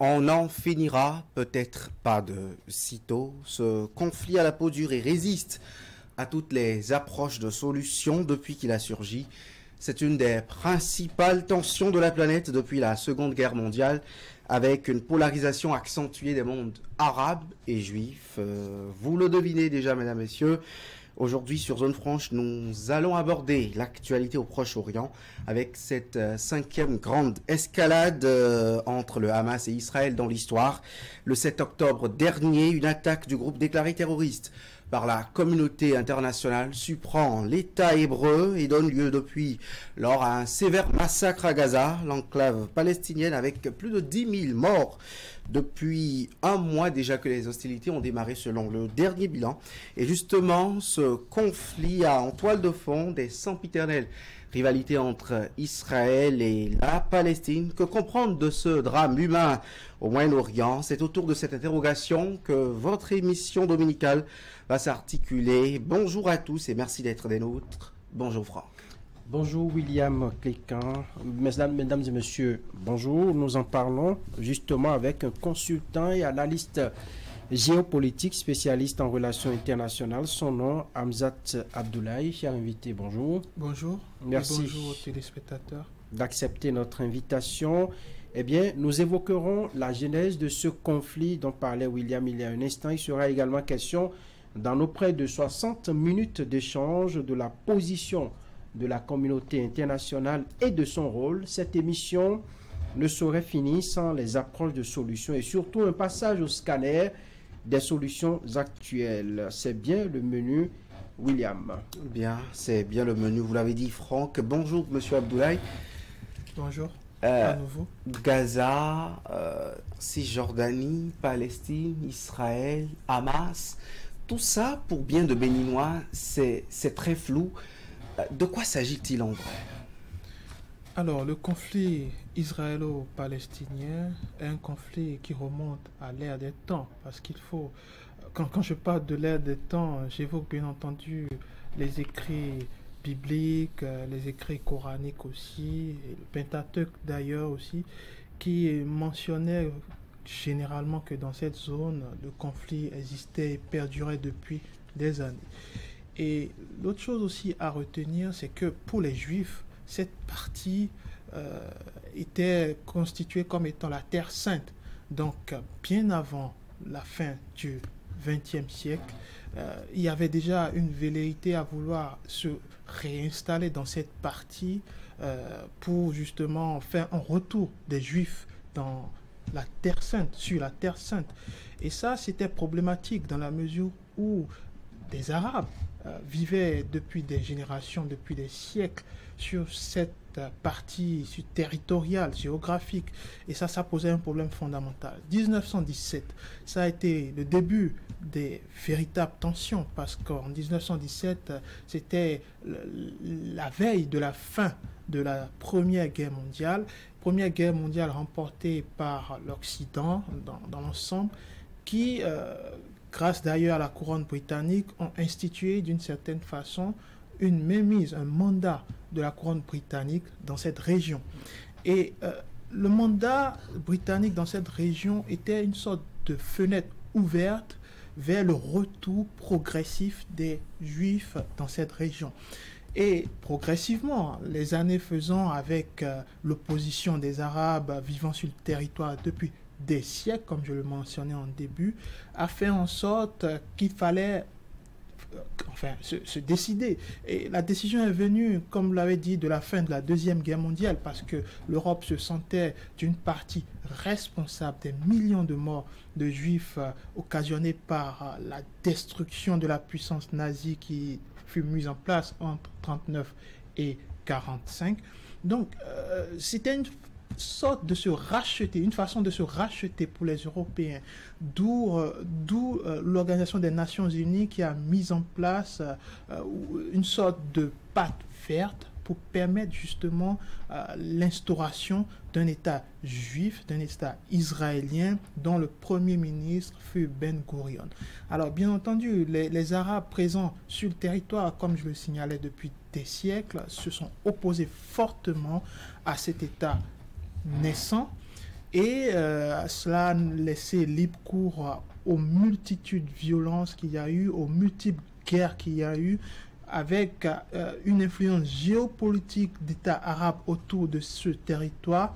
On en finira peut-être pas de sitôt. Ce conflit à la peau dure et résiste à toutes les approches de solutions depuis qu'il a surgi. C'est une des principales tensions de la planète depuis la Seconde Guerre mondiale, avec une polarisation accentuée des mondes arabes et juifs. Vous le devinez déjà, mesdames, messieurs. Aujourd'hui, sur Zone Franche, nous allons aborder l'actualité au Proche-Orient avec cette cinquième grande escalade entre le Hamas et Israël dans l'histoire. Le 7 octobre dernier, une attaque du groupe déclaré terroriste par la communauté internationale surprend l'État hébreu et donne lieu depuis lors à un sévère massacre à Gaza, l'enclave palestinienne, avec plus de 10 000 morts depuis un mois déjà que les hostilités ont démarré selon le dernier bilan. Et justement, ce conflit a en toile de fond des sempiternelles rivalités entre Israël et la Palestine. Que comprendre de ce drame humain au Moyen-Orient? C'est autour de cette interrogation que votre émission dominicale va s'articuler. Bonjour à tous et merci d'être des nôtres. Bonjour Franck. Bonjour William Cléquin, mesdames et messieurs, bonjour. Nous en parlons justement avec un consultant et analyste géopolitique, spécialiste en relations internationales. Son nom, Hamzat Abdoulaye. Cher invité, bonjour. Bonjour. Merci. Et bonjour aux téléspectateurs. D'accepter notre invitation. Eh bien, nous évoquerons la genèse de ce conflit dont parlait William il y a un instant. Il sera également question, dans nos près de 60 minutes d'échange, de la position de la communauté internationale et de son rôle. Cette émission ne saurait finir sans les approches de solutions et surtout un passage au scanner des solutions actuelles. C'est bien le menu, William. Bien, c'est bien le menu, vous l'avez dit Franck. Bonjour Monsieur Abdoulaye. Bonjour, à nouveau. Gaza, Cisjordanie, Palestine, Israël, Hamas, tout ça pour bien de Béninois, c'est très flou. De quoi s'agit-il en vrai? Alors, le conflit israélo-palestinien est un conflit qui remonte à l'ère des temps, parce qu'il faut, quand je parle de l'ère des temps, j'évoque bien entendu les écrits bibliques, les écrits coraniques aussi, et le Pentateuque d'ailleurs aussi, qui mentionnaient généralement que dans cette zone, le conflit existait et perdurait depuis des années. Et l'autre chose aussi à retenir, c'est que pour les Juifs, cette partie était constituée comme étant la Terre Sainte. Donc, bien avant la fin du XXe siècle, il y avait déjà une velléité à vouloir se réinstaller dans cette partie pour justement faire un retour des Juifs dans la Terre Sainte, sur la Terre Sainte. Et ça, c'était problématique dans la mesure où des Arabes vivaient depuis des générations, depuis des siècles sur cette partie territoriale, géographique. Et ça posait un problème fondamental. 1917, ça a été le début des véritables tensions parce qu'en 1917, c'était la veille de la fin de la Première Guerre mondiale. Première Guerre mondiale remportée par l'Occident dans l'ensemble qui... grâce d'ailleurs à la couronne britannique, ont institué d'une certaine façon une mainmise, un mandat de la couronne britannique dans cette région. Et le mandat britannique dans cette région était une sorte de fenêtre ouverte vers le retour progressif des Juifs dans cette région. Et progressivement, les années faisant avec l'opposition des Arabes vivant sur le territoire depuis des siècles, comme je le mentionnais en début, a fait en sorte qu'il fallait se décider. Et la décision est venue, comme vous l'avez dit, de la fin de la Deuxième Guerre mondiale, parce que l'Europe se sentait d'une partie responsable des millions de morts de Juifs occasionnés par la destruction de la puissance nazie qui fut mise en place entre 1939 et 1945. Donc, c'était une sorte de se racheter, une façon de se racheter pour les Européens, d'où l'Organisation des Nations Unies qui a mis en place une sorte de patte verte pour permettre justement l'instauration d'un État juif, d'un État israélien dont le premier ministre fut Ben Gurion. Alors bien entendu, les Arabes présents sur le territoire, comme je le signalais depuis des siècles, se sont opposés fortement à cet État naissant Et cela a laissé libre cours aux multitudes de violences qu'il y a eu, aux multiples guerres qu'il y a eu, avec une influence géopolitique d'États arabes autour de ce territoire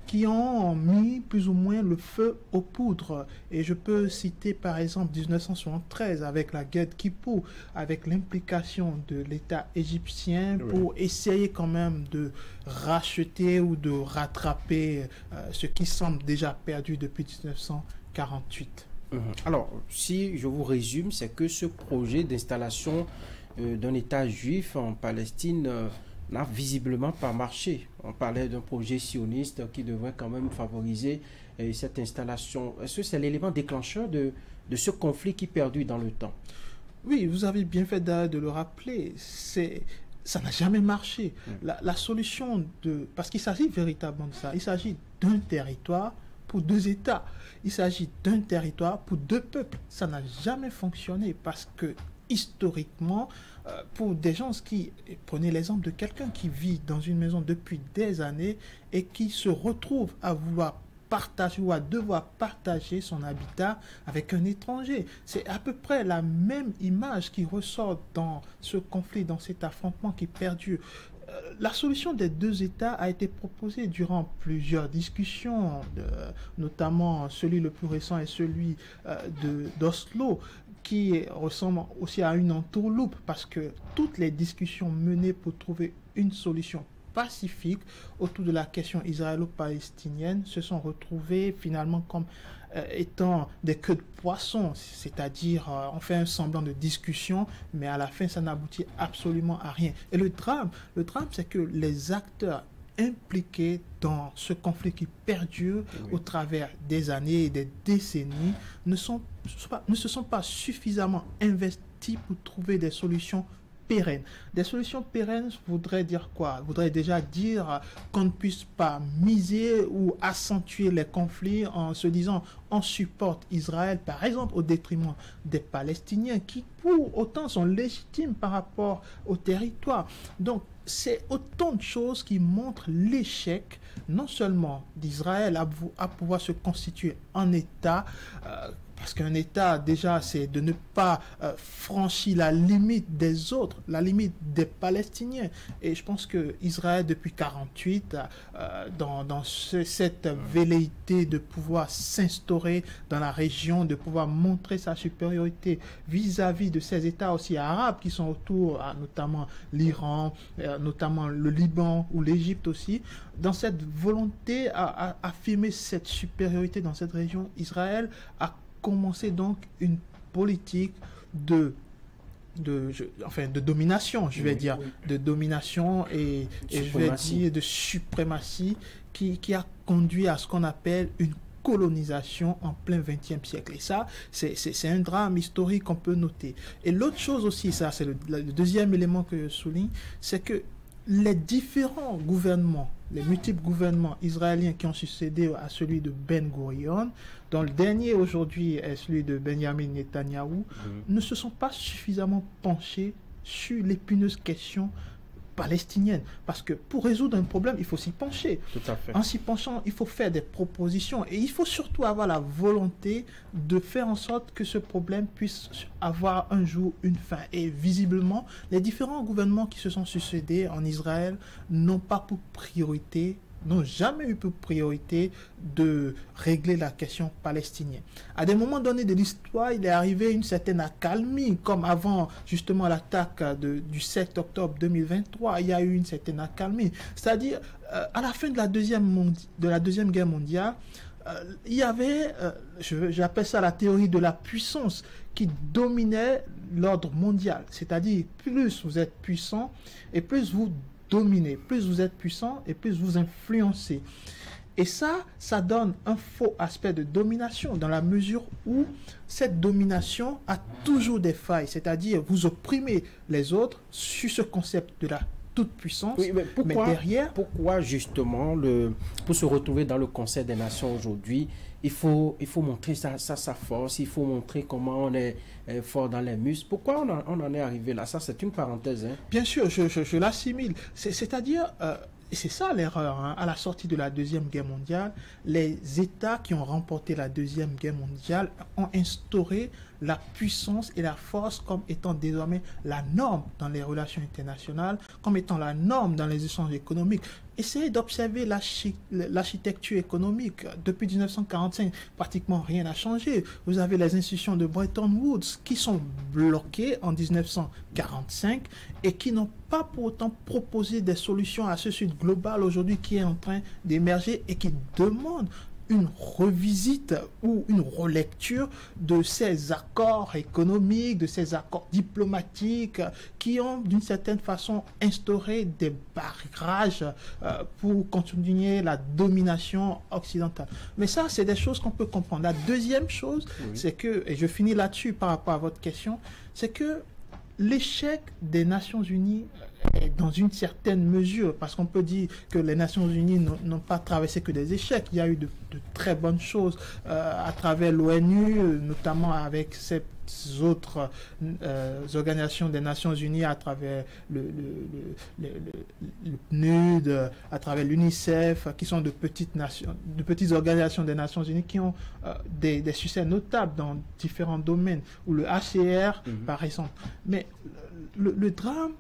qui ont mis plus ou moins le feu aux poudres. Et je peux citer par exemple 1973 avec la guerre de Kippour, avec l'implication de l'État égyptien pour essayer quand même de racheter ou de rattraper ce qui semble déjà perdu depuis 1948. Alors, si je vous résume, c'est que ce projet d'installation d'un État juif en Palestine n'a visiblement pas marché. On parlait d'un projet sioniste qui devrait quand même favoriser cette installation. Est-ce que c'est l'élément déclencheur de ce conflit qui perdure dans le temps? Oui, vous avez bien fait de le rappeler. Ça n'a jamais marché. La solution parce qu'il s'agit véritablement de ça. Il s'agit d'un territoire pour deux États. Il s'agit d'un territoire pour deux peuples. Ça n'a jamais fonctionné parce que historiquement, pour des gens qui, prenez l'exemple de quelqu'un qui vit dans une maison depuis des années et qui se retrouve à vouloir partager ou à devoir partager son habitat avec un étranger. C'est à peu près la même image qui ressort dans ce conflit, dans cet affrontement qui perdure. La solution des deux États a été proposée durant plusieurs discussions, notamment celui le plus récent est celui d'Oslo, qui ressemble aussi à une entourloupe parce que toutes les discussions menées pour trouver une solution pacifique autour de la question israélo-palestinienne se sont retrouvées finalement comme étant des queues de poisson, c'est-à-dire on fait un semblant de discussion, mais à la fin ça n'aboutit absolument à rien. Et le drame c'est que les acteurs impliqués dans ce conflit qui perdure au travers des années et des décennies ne se sont pas suffisamment investis pour trouver des solutions pérennes. Des solutions pérennes voudrait dire quoi? Voudrait déjà dire qu'on ne puisse pas miser ou accentuer les conflits en se disant on supporte Israël par exemple au détriment des Palestiniens qui pour autant sont légitimes par rapport au territoire. Donc c'est autant de choses qui montrent l'échec non seulement d'Israël à pouvoir se constituer en État, parce qu'un État déjà c'est de ne pas franchir la limite des autres, la limite des Palestiniens. Et je pense que Israël depuis 1948, dans cette velléité de pouvoir s'instaurer dans la région, de pouvoir montrer sa supériorité vis-à-vis de ces États aussi arabes qui sont autour, notamment l'Iran, notamment le Liban ou l'Égypte aussi, dans cette volonté à affirmer cette supériorité dans cette région, Israël a commencé donc une politique de domination, je vais dire, de domination et je vais dire de suprématie qui a conduit à ce qu'on appelle une colonisation en plein XXe siècle. Et ça, c'est un drame historique qu'on peut noter. Et l'autre chose aussi, ça c'est le deuxième élément que je souligne, c'est que les différents gouvernements, les multiples gouvernements israéliens qui ont succédé à celui de Ben Gurion, dont le dernier aujourd'hui est celui de Benjamin Netanyahou, ne se sont pas suffisamment penchés sur l'épineuse question palestinienne. Parce que pour résoudre un problème, il faut s'y pencher. Tout à fait. En s'y penchant, il faut faire des propositions. Et il faut surtout avoir la volonté de faire en sorte que ce problème puisse avoir un jour une fin. Et visiblement, les différents gouvernements qui se sont succédés en Israël n'ont pas pour priorité, n'ont jamais eu pour priorité de régler la question palestinienne. À des moments donnés de l'histoire, il est arrivé une certaine accalmie, comme avant justement l'attaque du 7 octobre 2023, il y a eu une certaine accalmie. C'est-à-dire, à la fin de la Deuxième Guerre mondiale, il y avait, j'appelle ça la théorie de la puissance, qui dominait l'ordre mondial. C'est-à-dire, plus vous êtes puissant et plus vous dominez, plus vous êtes puissant et plus vous influencez. Et ça donne un faux aspect de domination dans la mesure où cette domination a toujours des failles, c'est-à-dire vous opprimez les autres sur ce concept de la toute-puissance, oui, mais derrière... Pourquoi justement, pour se retrouver dans le Conseil des Nations aujourd'hui, il faut montrer sa force, il faut montrer comment on est fort dans les muscles. Pourquoi on en est arrivé là? Ça, c'est une parenthèse. Hein? Bien sûr, je l'assimile. C'est-à-dire, et c'est ça l'erreur, hein, à la sortie de la Deuxième Guerre mondiale, les États qui ont remporté la Deuxième Guerre mondiale ont instauré la puissance et la force comme étant désormais la norme dans les relations internationales, comme étant la norme dans les échanges économiques. Essayez d'observer l'architecture économique. Depuis 1945, pratiquement rien n'a changé. Vous avez les institutions de Bretton Woods qui sont bloquées en 1945 et qui n'ont pas pour autant proposé des solutions à ce sud global aujourd'hui qui est en train d'émerger et qui demande une revisite ou une relecture de ces accords économiques, de ces accords diplomatiques qui ont d'une certaine façon instauré des barrages pour continuer la domination occidentale. Mais ça, c'est des choses qu'on peut comprendre. La deuxième chose, c'est que, et je finis là-dessus par rapport à votre question, c'est que l'échec des Nations Unies est dans une certaine mesure, parce qu'on peut dire que les Nations Unies n'ont pas traversé que des échecs. Il y a eu de très bonnes choses à travers l'ONU, notamment avec ces autres organisations des Nations Unies, à travers le PNUD, à travers l'UNICEF, qui sont de petites organisations des Nations Unies qui ont des succès notables dans différents domaines, ou le HCR par exemple. Mais le drame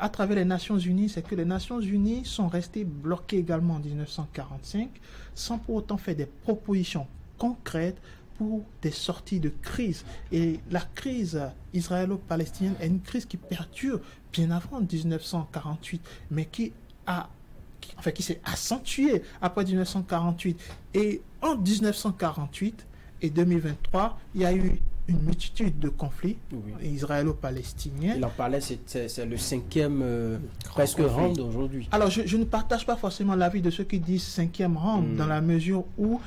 à travers les Nations Unies, c'est que les Nations Unies sont restées bloquées également en 1945, sans pour autant faire des propositions concrètes pour des sorties de crise. Et la crise israélo-palestinienne est une crise qui perdure bien avant 1948, mais qui s'est accentuée après 1948. Et en 1948 et 2023, il y a eu une multitude de conflits israélo-palestiniens. Il en parlait, c'est le cinquième presque round aujourd'hui. Alors, je ne partage pas forcément l'avis de ceux qui disent cinquième round, dans la mesure où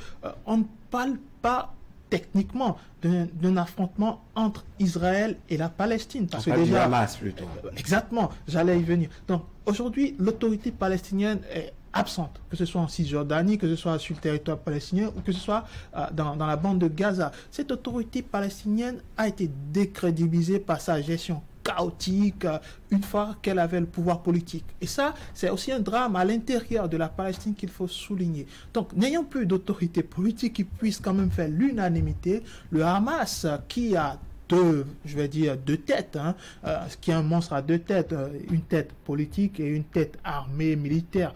on ne parle pas techniquement d'un affrontement entre Israël et la Palestine. Parce que déjà, Hamas plutôt. Exactement, j'allais y venir. Donc, aujourd'hui, l'autorité palestinienne est absente, que ce soit en Cisjordanie, que ce soit sur le territoire palestinien ou que ce soit dans la bande de Gaza. Cette autorité palestinienne a été décrédibilisée par sa gestion chaotique une fois qu'elle avait le pouvoir politique. Et ça, c'est aussi un drame à l'intérieur de la Palestine qu'il faut souligner. Donc, n'ayant plus d'autorité politique qui puisse quand même faire l'unanimité, le Hamas, qui a deux têtes, qui est un monstre à deux têtes, une tête politique et une tête armée militaire.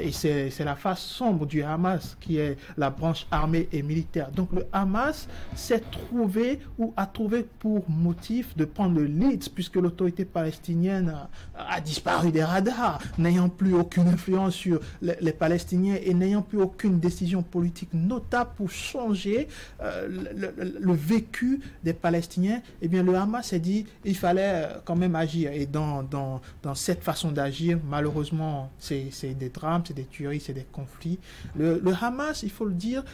Et c'est la face sombre du Hamas qui est la branche armée et militaire. Donc le Hamas s'est trouvé ou a trouvé pour motif de prendre le lead puisque l'autorité palestinienne a disparu des radars, n'ayant plus aucune influence sur les Palestiniens et n'ayant plus aucune décision politique notable pour changer le vécu des Palestiniens. Eh bien, le Hamas s'est dit il fallait quand même agir. Et dans cette façon d'agir, malheureusement, c'est des drames, c'est des tueries, c'est des conflits. Le Hamas, il faut le dire,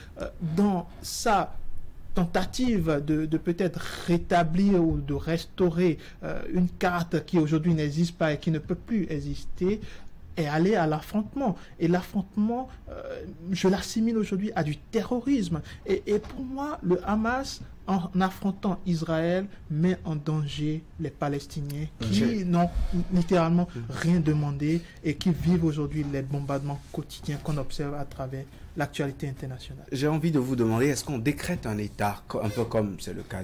dans sa tentative de peut-être rétablir ou de restaurer une carte qui aujourd'hui n'existe pas et qui ne peut plus exister, est allé à l'affrontement. Et l'affrontement, je l'assimile aujourd'hui à du terrorisme. Et pour moi, le Hamas, en affrontant Israël, met en danger les Palestiniens qui n'ont littéralement rien demandé et qui vivent aujourd'hui les bombardements quotidiens qu'on observe à travers l'actualité internationale. J'ai envie de vous demander, est-ce qu'on décrète un État, un peu comme c'est le cas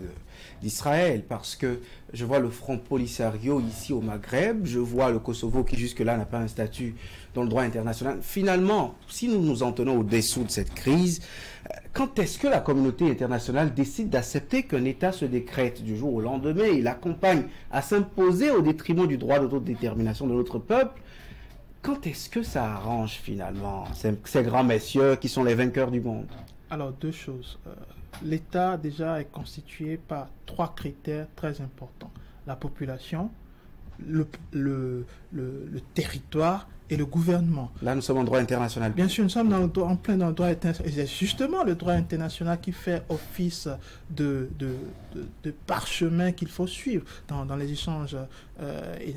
d'Israël, parce que je vois le Front Polisario ici au Maghreb, je vois le Kosovo qui jusque-là n'a pas un statut dans le droit international. Finalement, si nous nous en tenons au-dessous de cette crise, quand est-ce que la communauté internationale décide d'accepter qu'un État se décrète du jour au lendemain et l'accompagne à s'imposer au détriment du droit d'autodétermination de notre peuple? Quand est-ce que ça arrange finalement ces grands messieurs qui sont les vainqueurs du monde? Alors, deux choses. L'État déjà est constitué par trois critères très importants. La population, le territoire et le gouvernement. Là, nous sommes en droit international. Bien sûr, nous sommes en plein dans le droit international. Et c'est justement le droit international qui fait office de parchemin qu'il faut suivre dans les échanges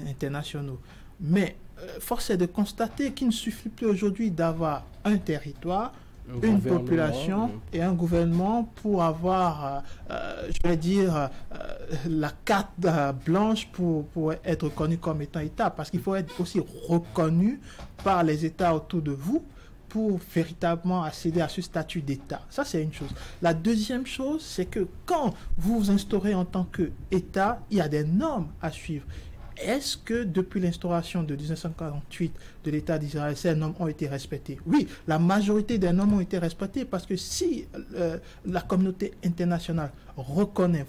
internationaux. Mais force est de constater qu'il ne suffit plus aujourd'hui d'avoir un territoire, une population et un gouvernement pour avoir, la carte blanche pour être reconnu comme étant État, parce qu'il faut être aussi reconnu par les États autour de vous pour véritablement accéder à ce statut d'État. Ça, c'est une chose. La deuxième chose, c'est que quand vous vous instaurez en tant qu'État, il y a des normes à suivre. Est-ce que depuis l'instauration de 1948 de l'État d'Israël, ces normes ont été respectées? Oui, la majorité des normes ont été respectées parce que si la communauté internationale vous reconnaît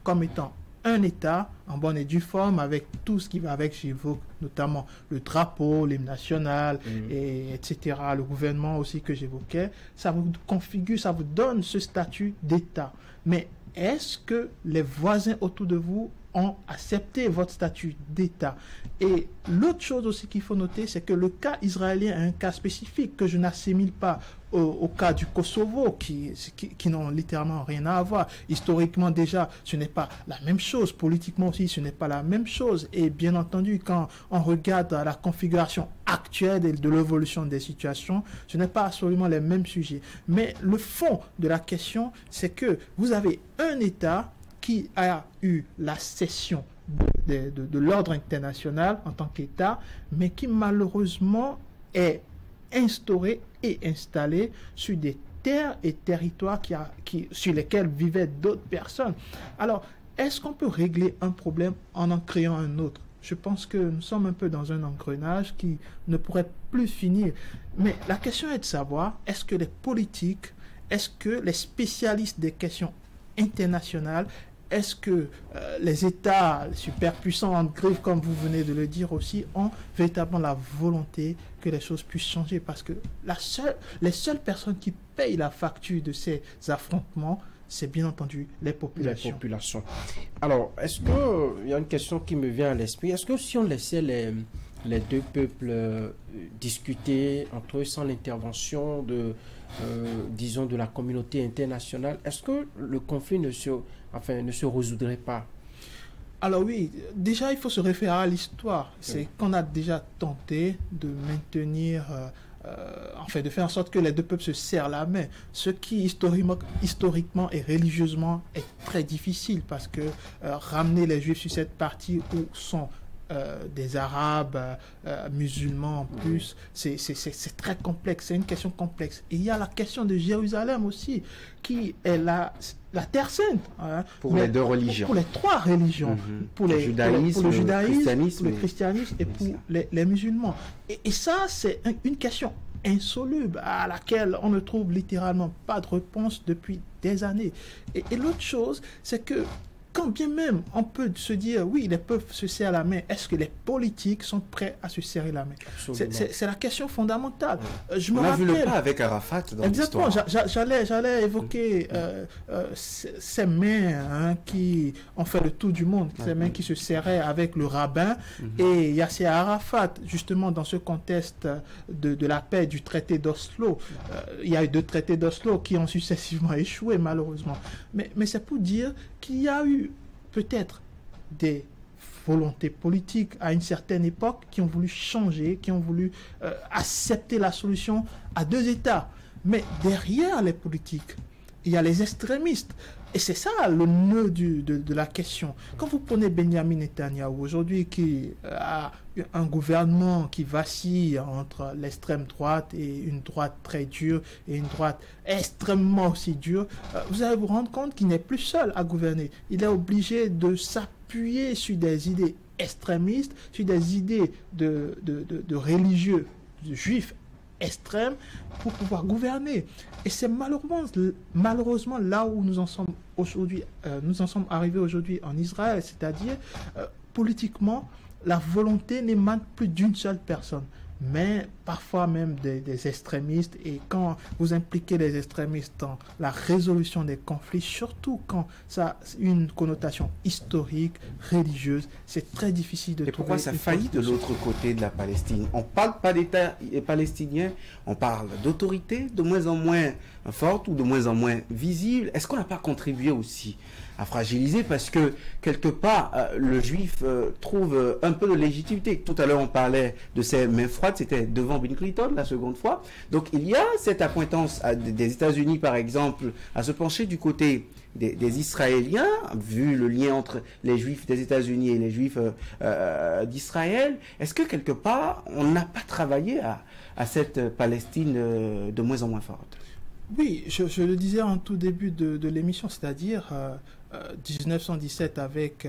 comme étant un État en bonne et due forme avec tout ce qui va avec, j'évoque notamment le drapeau, l'hymne national, etc., le gouvernement aussi que j'évoquais, ça vous configure, ça vous donne ce statut d'État. Mais est-ce que les voisins autour de vous ont accepté votre statut d'État? Et l'autre chose aussi qu'il faut noter, c'est que le cas israélien est un cas spécifique que je n'assimile pas au cas du Kosovo, qui n'ont littéralement rien à voir. Historiquement déjà, ce n'est pas la même chose. Politiquement aussi, ce n'est pas la même chose. Et bien entendu, quand on regarde la configuration actuelle de l'évolution des situations, ce n'est pas absolument les mêmes sujets. Mais le fond de la question, c'est que vous avez un État qui a eu la cession de l'ordre international en tant qu'État, mais qui malheureusement est instauré et installé sur des terres et territoires sur lesquels vivaient d'autres personnes. Alors, est-ce qu'on peut régler un problème en créant un autre? Je pense que nous sommes un peu dans un engrenage qui ne pourrait plus finir. Mais la question est de savoir, est-ce que les politiques, est-ce que les spécialistes des questions internationales, est-ce que les États superpuissants en griffe, comme vous venez de le dire aussi, ont véritablement la volonté que les choses puissent changer? Parce que les seules personnes qui payent la facture de ces affrontements, c'est bien entendu les populations. Alors, est-ce que, il y a une question qui me vient à l'esprit, est-ce que si on laissait les deux peuples discuter entre eux sans l'intervention disons, de la communauté internationale, est-ce que le conflit ne se résoudrait pas? Alors oui, déjà il faut se référer à l'histoire. C'est qu'on a déjà tenté de maintenir, de faire en sorte que les deux peuples se serrent la main. Ce qui historiquement et religieusement est très difficile parce que ramener les Juifs sur cette partie où sont des Arabes, musulmans en plus, c'est très complexe, c'est une question complexe. Et il y a la question de Jérusalem aussi, qui est la Terre Sainte. Pour les deux religions. Pour les trois religions. Pour le judaïsme, le christianisme et pour les musulmans. Et ça, c'est une question insoluble à laquelle on ne trouve littéralement pas de réponse depuis des années. Et l'autre chose, c'est que quand bien même on peut se dire, oui, les peuples se serrent la main, est-ce que les politiques sont prêts à se serrer la main? C'est la question fondamentale. On a vu le cas avec Arafat dans l'histoire. Exactement, j'allais évoquer ces mains qui ont fait le tour du monde, ces mains qui se serraient avec le rabbin et Yasser Arafat, justement dans ce contexte de la paix du traité d'Oslo. Il y a eu 2 traités d'Oslo qui ont successivement échoué, malheureusement. Mais c'est pour dire qu'il y a eu peut-être des volontés politiques à une certaine époque qui ont voulu changer, qui ont voulu accepter la solution à 2 États. Mais derrière les politiques, il y a les extrémistes. Et c'est ça le nœud de la question. Quand vous prenez Benjamin Netanyahou aujourd'hui, qui a un gouvernement qui vacille entre l'extrême droite et une droite très dure et une droite extrêmement aussi dure, vous allez vous rendre compte qu'il n'est plus seul à gouverner. Il est obligé de s'appuyer sur des idées extrémistes, sur des idées de religieux, de juifs extrêmes pour pouvoir gouverner. Et c'est malheureusement là où nous en sommes aujourd'hui, nous en sommes arrivés aujourd'hui en Israël, c'est-à-dire politiquement, la volonté n'émane plus d'une seule personne, mais parfois même des extrémistes. Et quand vous impliquez les extrémistes dans la résolution des conflits, surtout quand ça a une connotation historique, religieuse, c'est très difficile de trouver. Et pourquoi ça faillit de l'autre côté de la Palestine? On ne parle pas d'État palestinien, on parle d'autorité de moins en moins forte ou de moins en moins visible. Est-ce qu'on n'a pas contribué aussi à fragiliser, parce que quelque part le juif trouve un peu de légitimité? Tout à l'heure on parlait de ces mains froides crois que c'était devant Bill Clinton la seconde fois. Donc il y a cette appointance des États-Unis, par exemple, à se pencher du côté des Israéliens, vu le lien entre les Juifs des États-Unis et les Juifs d'Israël. Est-ce que quelque part, on n'a pas travaillé à cette Palestine de moins en moins forte? Oui, je le disais en tout début de l'émission, c'est-à-dire 1917 avec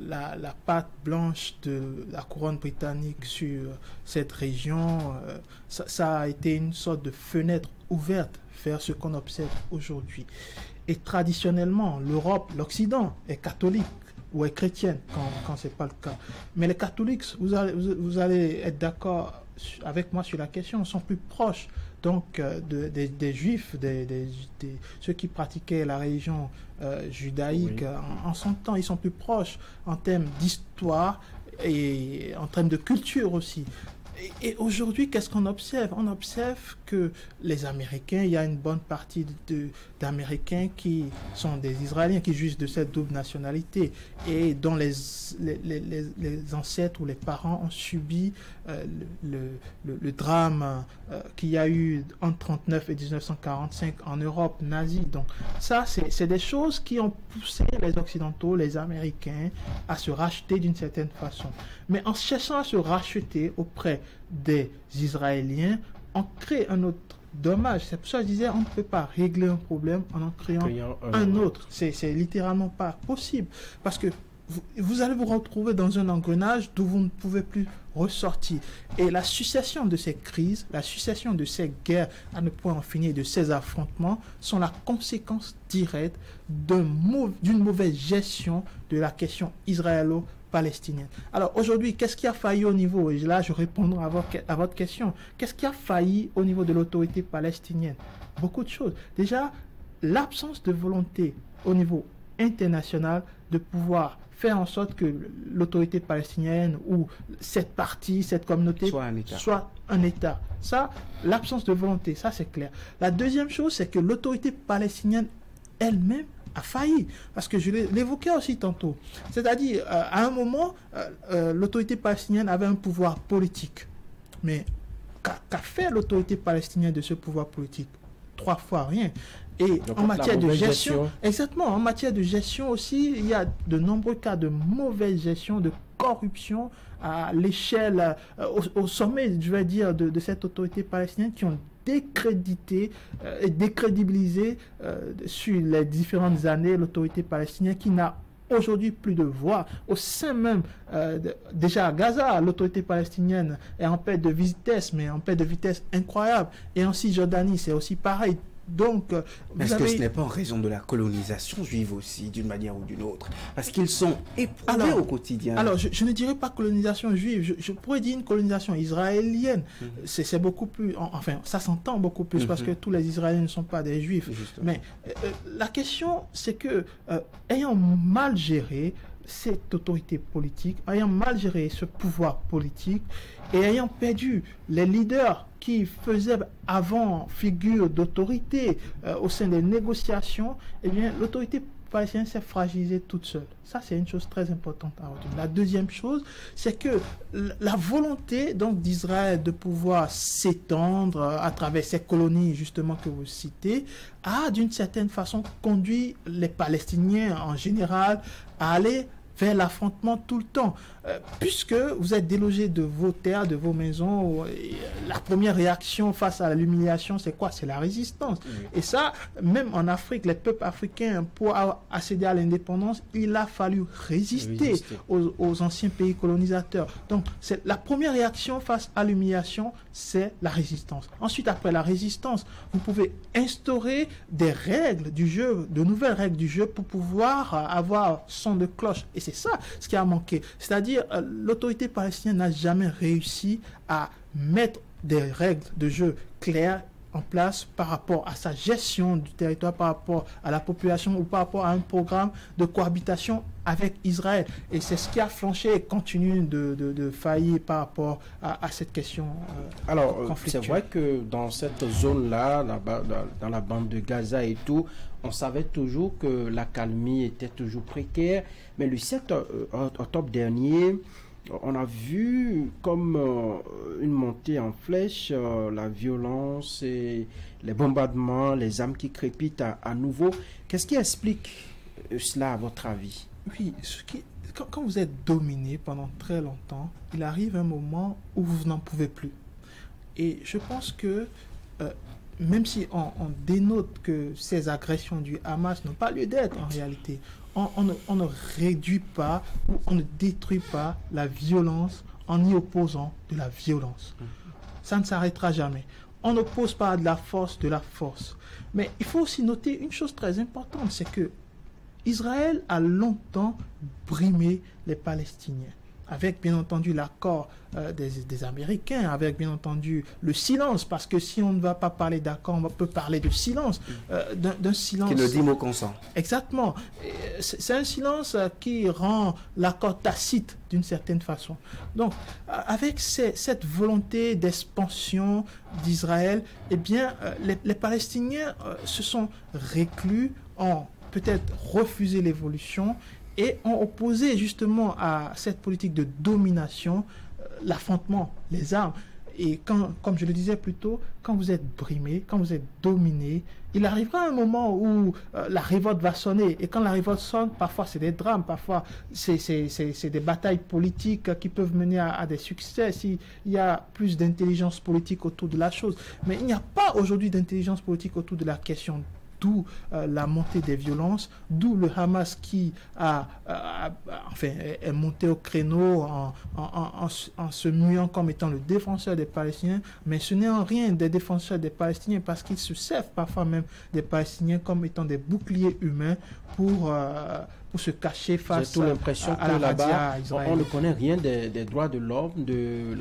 la patte blanche de la couronne britannique sur cette région, ça a été une sorte de fenêtre ouverte vers ce qu'on observe aujourd'hui. Et traditionnellement, l'Europe, l'Occident est catholique ou est chrétienne quand ce n'est pas le cas. Mais les catholiques, vous allez être d'accord avec moi sur la question, sont plus proches donc des Juifs, ceux qui pratiquaient la religion judaïque en son temps. Ils sont plus proches en termes d'histoire et en termes de culture aussi. Et aujourd'hui, qu'est-ce qu'on observe? On observe que les Américains, il y a une bonne partie d'Américains qui sont des Israéliens, qui jouissent de cette double nationalité et dont les ancêtres ou les parents ont subi le drame qu'il y a eu entre 1939 et 1945 en Europe nazie. Donc ça, c'est des choses qui ont poussé les Occidentaux, les Américains, à se racheter d'une certaine façon. Mais en cherchant à se racheter auprès des Israéliens, on crée un autre dommage. C'est pour ça que je disais, on ne peut pas régler un problème en créant un autre. C'est littéralement pas possible. Parce que vous allez vous retrouver dans un engrenage d'où vous ne pouvez plus ressortir. Et la succession de ces crises, la succession de ces guerres à ne point en finir, de ces affrontements, sont la conséquence directe d'une mauvaise gestion de la question israélo-palestinienne. Alors aujourd'hui, qu'est-ce qui a failli au niveau, et là je répondrai à votre question, qu'est-ce qui a failli au niveau de l'autorité palestinienne? Beaucoup de choses. Déjà, l'absence de volonté au niveau international de pouvoir faire en sorte que l'autorité palestinienne ou cette partie, cette communauté soit un État. Ça, l'absence de volonté, ça c'est clair. La deuxième chose, c'est que l'autorité palestinienne elle-même a failli, parce que je l'évoquais aussi tantôt. C'est-à-dire, à un moment, l'autorité palestinienne avait un pouvoir politique. Mais qu'a fait l'autorité palestinienne de ce pouvoir politique? 3 fois rien. Et donc, en matière de gestion, exactement, en matière de gestion aussi, il y a de nombreux cas de mauvaise gestion, de corruption à l'échelle, au sommet, je vais dire, de cette autorité palestinienne qui ont décrédité et décrédibilisé sur les différentes années l'autorité palestinienne qui n'a aujourd'hui plus de voix. Au sein même, déjà à Gaza, l'autorité palestinienne est en perte de vitesse, mais en perte de vitesse incroyable. Et en Cisjordanie, c'est aussi pareil. Donc, est-ce que ce n'est pas en raison de la colonisation juive aussi, d'une manière ou d'une autre? Parce qu'ils sont éprouvés au quotidien. Alors, je ne dirais pas colonisation juive, je pourrais dire une colonisation israélienne. C'est beaucoup plus, enfin, ça s'entend beaucoup plus parce que tous les Israéliens ne sont pas des juifs. Justement. Mais la question, c'est que, ayant mal géré cette autorité politique, ayant mal géré ce pouvoir politique et ayant perdu les leaders qui faisaient avant figure d'autorité au sein des négociations, eh bien, l'autorité palestinienne s'est fragilisée toute seule. Ça, c'est une chose très importante à retenir. La deuxième chose, c'est que la volonté donc d'Israël de pouvoir s'étendre à travers ces colonies, justement, que vous citez, a d'une certaine façon conduit les Palestiniens en général à aller vers l'affrontement tout le temps. Puisque vous êtes délogés de vos terres, de vos maisons, la première réaction face à l'humiliation, c'est quoi? C'est la résistance. Et ça, même en Afrique, les peuples africains, pour accéder à l'indépendance, il a fallu résister aux anciens pays colonisateurs. Donc, la première réaction face à l'humiliation, c'est la résistance. Ensuite, après la résistance, vous pouvez instaurer des règles du jeu, de nouvelles règles du jeu pour pouvoir avoir son de cloche. Et c'est ça ce qui a manqué. C'est-à-dire, l'autorité palestinienne n'a jamais réussi à mettre des règles de jeu claires en place par rapport à sa gestion du territoire, par rapport à la population ou par rapport à un programme de cohabitation avec Israël. Et c'est ce qui a flanché et continue de faillir par rapport à cette question conflictuelle. C'est vrai que dans cette zone-là, dans la bande de Gaza et tout, on savait toujours que l'accalmie était toujours précaire. Mais le 7 octobre dernier, On a vu comme une montée en flèche, la violence et les bombardements, les armes qui crépitent à nouveau. Qu'est-ce qui explique cela à votre avis? Oui, quand vous êtes dominé pendant très longtemps, il arrive un moment où vous n'en pouvez plus. Et je pense que même si on dénote que ces agressions du Hamas n'ont pas lieu d'être en réalité, on ne réduit pas ou on ne détruit pas la violence en y opposant de la violence. Ça ne s'arrêtera jamais. On n'oppose pas de la force. Mais il faut aussi noter une chose très importante, c'est que Israël a longtemps brimé les Palestiniens, avec bien entendu l'accord des Américains, avec bien entendu le silence, parce que si on ne va pas parler d'accord, on peut parler de silence, d'un silence... Qui ne dit mot consent. Exactement. C'est un silence qui rend l'accord tacite d'une certaine façon. Donc, avec cette volonté d'expansion d'Israël, eh bien, les Palestiniens se sont réclus, ont peut-être refusé l'évolution et ont opposé justement à cette politique de domination l'affrontement, les armes. Et comme je le disais plus tôt, quand vous êtes brimé, quand vous êtes dominé, il arrivera un moment où la révolte va sonner. Et quand la révolte sonne, parfois c'est des drames, parfois c'est des batailles politiques qui peuvent mener à des succès s'il y a plus d'intelligence politique autour de la chose. Mais il n'y a pas aujourd'hui d'intelligence politique autour de la question, d'où la montée des violences, d'où le Hamas qui est monté au créneau en se muant comme étant le défenseur des Palestiniens, mais ce n'est en rien des défenseurs des Palestiniens parce qu'ils se servent parfois même des Palestiniens comme étant des boucliers humains pour se cacher face à la radia israélienne. On ne connaît rien des droits de l'homme, de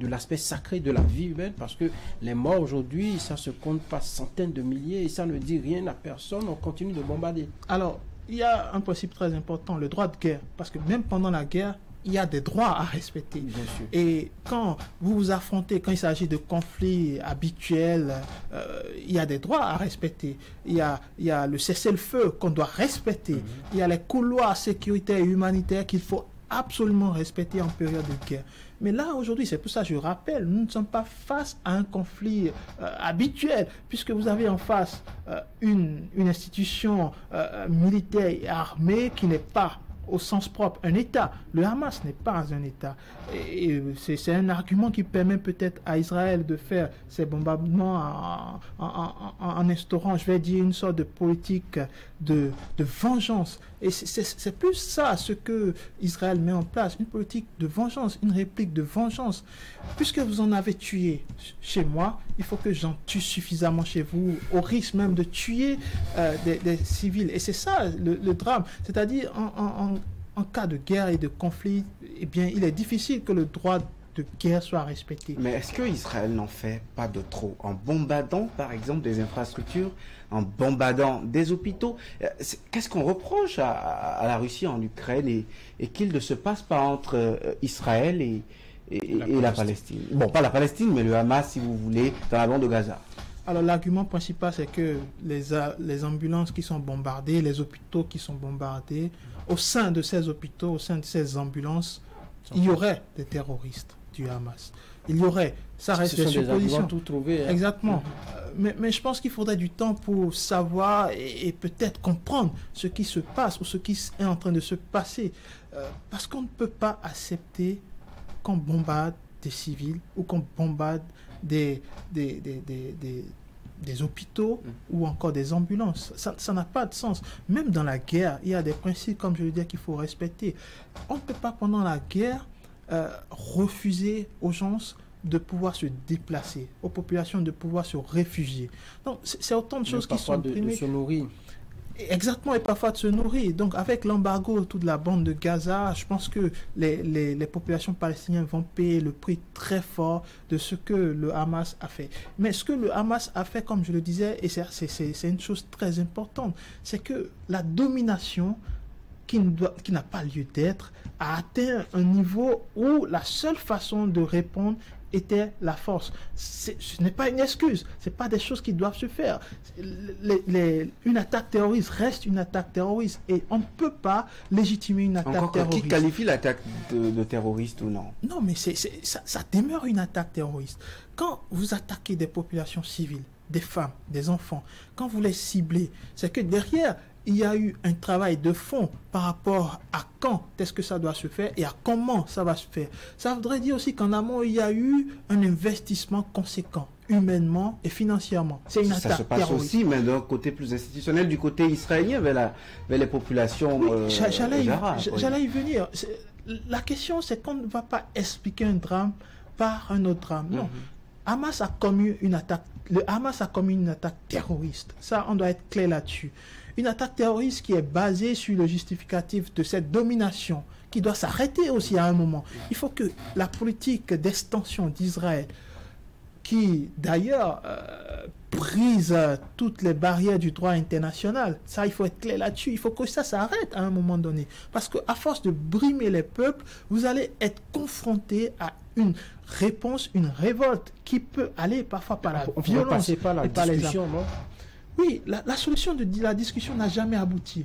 l'aspect sacré de la vie humaine, parce que les morts aujourd'hui, ça se compte par centaines de milliers et ça ne dit rien à personne, on continue de bombarder. Alors, il y a un principe très important, le droit de guerre, parce que même pendant la guerre, il y a des droits à respecter. Bien sûr. Et quand vous vous affrontez, quand il s'agit de conflits habituels, il y a des droits à respecter. Il y a le cessez-le-feu qu'on doit respecter. Il y a les couloirs sécuritaires et humanitaires qu'il faut absolument respecter en période de guerre. Mais là, aujourd'hui, c'est pour ça que je rappelle, nous ne sommes pas face à un conflit habituel, puisque vous avez en face une institution militaire et armée qui n'est pas au sens propre un État. Le Hamas n'est pas un État. Et c'est un argument qui permet peut-être à Israël de faire ces bombardements en instaurant, je vais dire, une sorte de politique de vengeance. Et c'est plus ça ce que Israël met en place, une politique de vengeance, une réplique de vengeance. Puisque vous en avez tué chez moi, il faut que j'en tue suffisamment chez vous, au risque même de tuer des civils. Et c'est ça le drame. C'est-à-dire, en cas de guerre et de conflit, eh bien, il est difficile que le droit de guerre soit respecté. Mais est-ce que Israël n'en fait pas de trop en bombardant, par exemple, des infrastructures, en bombardant des hôpitaux? Qu'est-ce qu'on reproche à la Russie en Ukraine et qu'il ne se passe pas entre Israël et la Palestine? Bon, pas la Palestine, mais le Hamas, si vous voulez, dans la bande de Gaza. Alors l'argument principal, c'est que les ambulances qui sont bombardées, les hôpitaux qui sont bombardés, au sein de ces hôpitaux, au sein de ces ambulances, il y aurait des terroristes du Hamas. Il y aurait, ça reste des suppositions. Tout trouvé, hein. Exactement. Mais je pense qu'il faudrait du temps pour savoir et peut-être comprendre ce qui se passe ou ce qui est en train de se passer. Parce qu'on ne peut pas accepter qu'on bombarde des civils ou qu'on bombarde des hôpitaux ou encore des ambulances. Ça n'a pas de sens. Même dans la guerre, il y a des principes, comme je le dis, qu'il faut respecter. On ne peut pas, pendant la guerre, refuser aux gens de pouvoir se déplacer, aux populations de pouvoir se réfugier. Donc, c'est autant de choses qui sont de se nourrir. Exactement, et parfois de se nourrir. Donc, avec l'embargo autour de la bande de Gaza, je pense que les populations palestiniennes vont payer le prix très fort de ce que le Hamas a fait. Mais ce que le Hamas a fait, comme je le disais, et c'est une chose très importante, c'est que la domination qui n'a pas lieu d'être a atteint un niveau où la seule façon de répondre était la force. Ce n'est pas une excuse, ce n'est pas des choses qui doivent se faire. Une attaque terroriste reste une attaque terroriste et on ne peut pas légitimer une attaque terroriste. Qui qualifie l'attaque de terroriste ou non? Non, mais ça demeure une attaque terroriste. Quand vous attaquez des populations civiles, des femmes, des enfants, quand vous les ciblez, c'est que derrière, il y a eu un travail de fond par rapport à quand est-ce que ça doit se faire et à comment ça va se faire. Ça voudrait dire aussi qu'en amont, il y a eu un investissement conséquent, humainement et financièrement. C'est une attaque terroriste. Ça se passe aussi, mais d'un côté plus institutionnel, du côté israélien, vers les populations arabes. J'allais y venir. La question, c'est qu'on ne va pas expliquer un drame par un autre drame. Non. Hamas a commis une attaque. Le Hamas a commis une attaque terroriste. Ça, on doit être clair là-dessus. Une attaque terroriste qui est basée sur le justificatif de cette domination, qui doit s'arrêter aussi à un moment. Il faut que la politique d'extension d'Israël, qui d'ailleurs brise toutes les barrières du droit international, ça, il faut être clair là-dessus. Il faut que ça s'arrête à un moment donné. Parce qu'à force de brimer les peuples, vous allez être confronté à une réponse, une révolte qui peut aller parfois par la violence et par la discussion, non? Oui, la solution de la discussion n'a jamais abouti.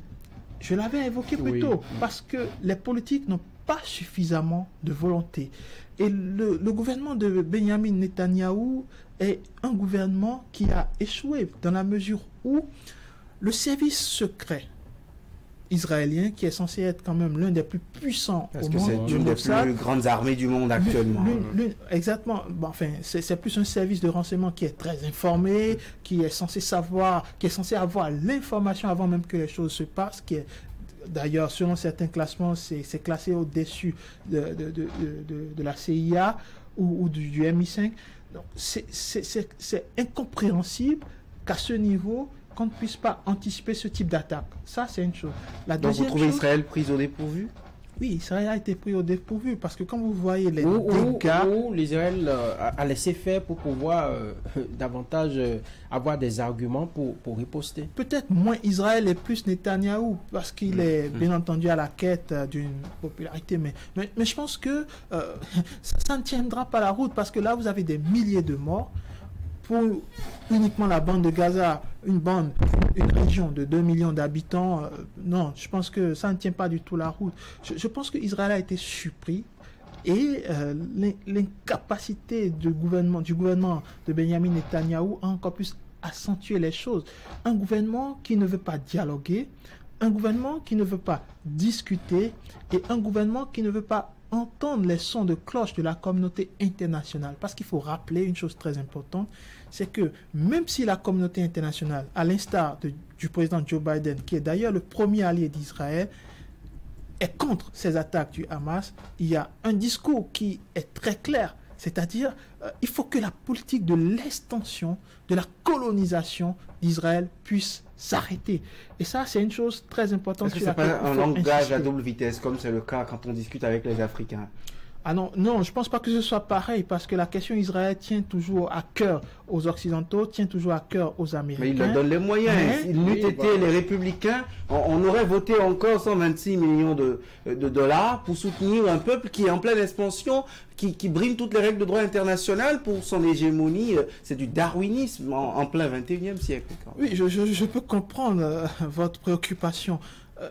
Je l'avais évoqué plus tôt, parce que les politiques n'ont pas suffisamment de volonté. Et le gouvernement de Benjamin Netanyahou est un gouvernement qui a échoué dans la mesure où le service secret israélien, qui est censé être quand même l'un des plus puissants au monde. Parce que c'est l'une des plus grandes armées du monde actuellement. Exactement. Bon, enfin, c'est plus un service de renseignement qui est très informé, qui est censé savoir, qui est censé avoir l'information avant même que les choses se passent, qui est d'ailleurs, selon certains classements, c'est classé au-dessus de la CIA ou du MI5. Donc, c'est incompréhensible qu'à ce niveau, qu'on ne puisse pas anticiper ce type d'attaque. Ça, c'est une chose. Donc, vous trouvez Israël pris au dépourvu? Oui, Israël a été pris au dépourvu parce que quand vous voyez les dégâts... Où l'Israël a laissé faire pour pouvoir davantage avoir des arguments pour riposter. Peut-être moins Israël et plus Netanyahou parce qu'il est bien entendu à la quête d'une popularité. Mais je pense que ça ne tiendra pas la route parce que là, vous avez des milliers de morts. Pour uniquement la bande de Gaza, une région de 2 millions d'habitants, non, je pense que ça ne tient pas du tout la route. Je pense qu'Israël a été surpris et l'incapacité du gouvernement de Benjamin Netanyahou a encore plus accentué les choses. Un gouvernement qui ne veut pas dialoguer, un gouvernement qui ne veut pas discuter et un gouvernement qui ne veut pas entendre les sons de cloche de la communauté internationale. Parce qu'il faut rappeler une chose très importante, c'est que même si la communauté internationale, à l'instar du président Joe Biden, qui est d'ailleurs le premier allié d'Israël, est contre ces attaques du Hamas, il y a un discours qui est très clair. C'est-à-dire, il faut que la politique de l'extension, de la colonisation d'Israël puisse s'arrêter. Et ça, c'est une chose très importante. Est-ce que ce n'est pas un langage à double vitesse, comme c'est le cas quand on discute avec les Africains? Ah non, je ne pense pas que ce soit pareil, parce que la question Israël tient toujours à cœur aux Occidentaux, tient toujours à cœur aux Américains. Mais ils leur donnent les moyens. S'ils n'eût été les Républicains, on aurait voté encore 126 millions de dollars pour soutenir un peuple qui est en pleine expansion, qui brime toutes les règles de droit international pour son hégémonie. C'est du darwinisme en plein 21e siècle. Oui, je peux comprendre votre préoccupation.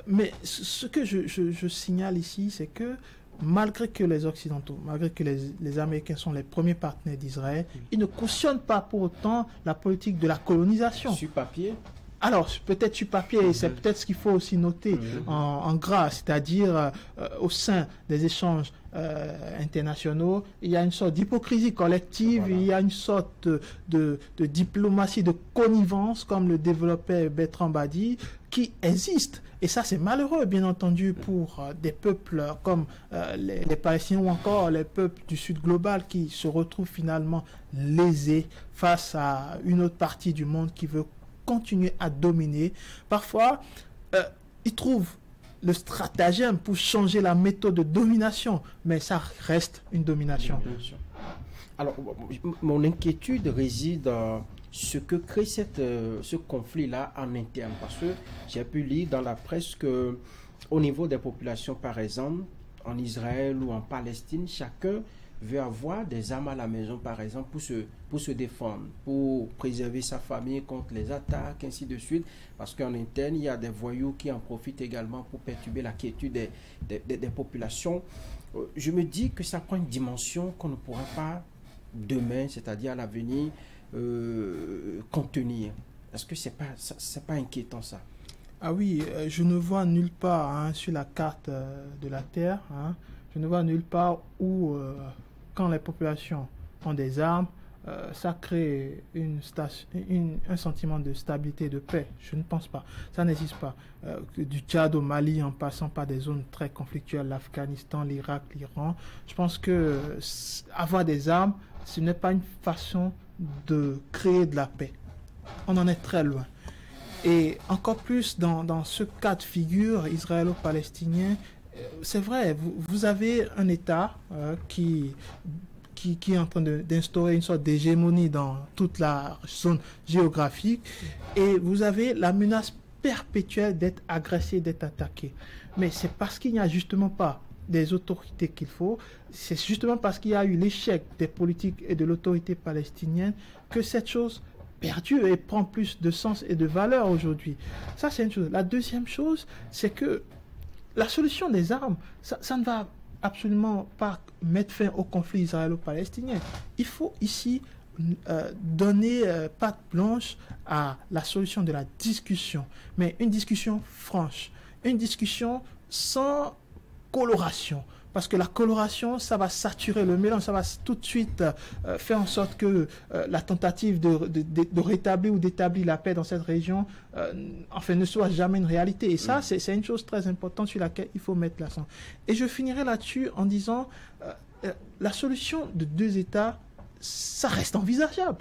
Mais ce que je signale ici, c'est que malgré que les Occidentaux, malgré que les Américains sont les premiers partenaires d'Israël, ils ne cautionnent pas pour autant la politique de la colonisation. Sur papier? Alors, peut-être sur papier, c'est peut-être ce qu'il faut aussi noter en gras, c'est-à-dire au sein des échanges internationaux, il y a une sorte d'hypocrisie collective, il y a une sorte de diplomatie de connivence, comme le développait Bertrand Badi, qui existe. Et ça, c'est malheureux, bien entendu, pour des peuples comme les Palestiniens ou encore les peuples du Sud global qui se retrouvent finalement lésés face à une autre partie du monde qui veut continuer à dominer. Parfois, ils trouvent le stratagème pour changer la méthode de domination, mais ça reste une domination. Alors, mon inquiétude réside dans ce que crée ce conflit-là en interne, parce que j'ai pu lire dans la presse qu'au niveau des populations, par exemple, en Israël ou en Palestine, chacun veut avoir des armes à la maison, par exemple, pour se défendre, pour préserver sa famille contre les attaques, ainsi de suite. Parce qu'en interne, il y a des voyous qui en profitent également pour perturber la quiétude des populations. Je me dis que ça prend une dimension qu'on ne pourra pas demain, c'est-à-dire à l'avenir, contenir. Est-ce que c'est pas inquiétant ça? Ah oui, je ne vois nulle part hein, sur la carte de la Terre, hein, je ne vois nulle part où, quand les populations ont des armes, ça crée un sentiment de stabilité et de paix. Je ne pense pas. Ça n'existe pas. Du Tchad au Mali, en passant par des zones très conflictuelles, l'Afghanistan, l'Irak, l'Iran, je pense que avoir des armes, ce n'est pas une façon de créer de la paix. On en est très loin. Et encore plus dans ce cas de figure israélo-palestinien, c'est vrai, vous avez un État qui est en train d'instaurer une sorte d'hégémonie dans toute la zone géographique et vous avez la menace perpétuelle d'être agressé, d'être attaqué. Mais c'est parce qu'il n'y a justement pas des autorités qu'il faut, c'est justement parce qu'il y a eu l'échec des politiques et de l'autorité palestinienne que cette chose perdure et prend plus de sens et de valeur aujourd'hui. Ça, c'est une chose. La deuxième chose, c'est que la solution des armes, ça ne va absolument pas mettre fin au conflit israélo-palestinien. Il faut ici donner patte blanche à la solution de la discussion, mais une discussion franche, une discussion sans coloration. Parce que la coloration, ça va saturer le mélange, ça va tout de suite faire en sorte que la tentative de rétablir ou d'établir la paix dans cette région, ne soit jamais une réalité. Et ça, c'est une chose très importante sur laquelle il faut mettre l'accent. Et je finirai là-dessus en disant, la solution de deux États, ça reste envisageable.